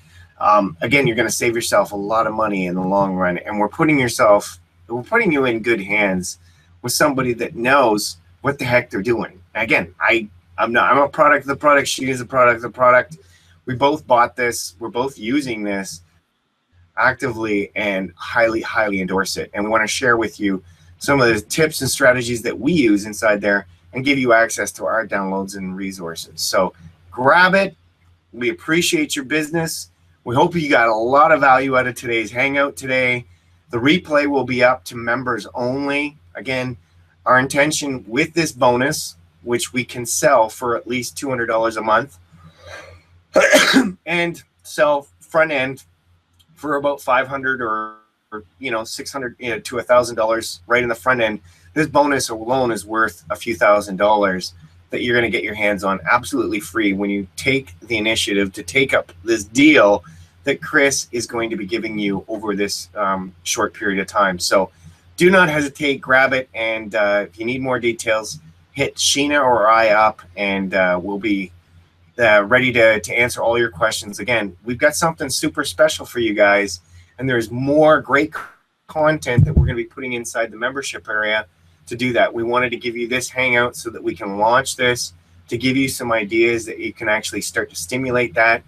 Again, you're going to save yourself a lot of money in the long run, and we're putting you in good hands with somebody that knows what the heck they're doing. Again, I'm a product of the product. She is a product of the product. We both bought this. We're both using this actively and highly, highly endorse it. And we want to share with you some of the tips and strategies that we use inside there and give you access to our downloads and resources. So grab it. We appreciate your business. We hope you got a lot of value out of today's Hangout today. The replay will be up to members only. Again, our intention with this bonus, which we can sell for at least $200 a month and sell front end for about $500 or $600 to $1,000 right in the front end. This bonus alone is worth a few $1,000s that you're going to get your hands on absolutely free when you take the initiative to take up this deal that Chris is going to be giving you over this short period of time. So do not hesitate, grab it, and if you need more details, hit Sheena or I up, and we'll be ready to answer all your questions. Again, we've got something super special for you guys, and there's more great content that we're going to be putting inside the membership area to do that. We wanted to give you this Hangout so that we can launch this, to give you some ideas that you can actually start to stimulate that.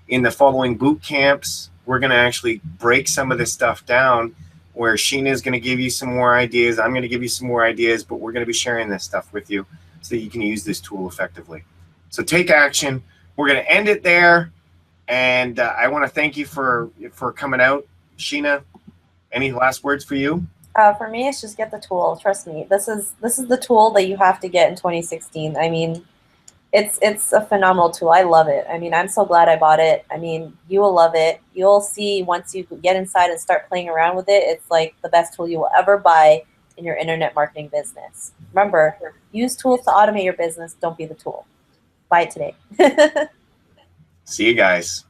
In the following boot camps, we're going to actually break some of this stuff down, where Sheena is going to give you some more ideas. I'm going to give you some more ideas, but we're going to be sharing this stuff with you so that you can use this tool effectively. So take action. We're going to end it there. And I want to thank you for coming out. Sheena, any last words for you? For me, it's just get the tool. Trust me, this is the tool that you have to get in 2016. I mean, it's a phenomenal tool. I love it. I mean, I'm so glad I bought it. I mean, you will love it. You'll see once you get inside and start playing around with it, it's like the best tool you will ever buy in your internet marketing business. Remember, use tools to automate your business. Don't be the tool. Buy it today. See you guys.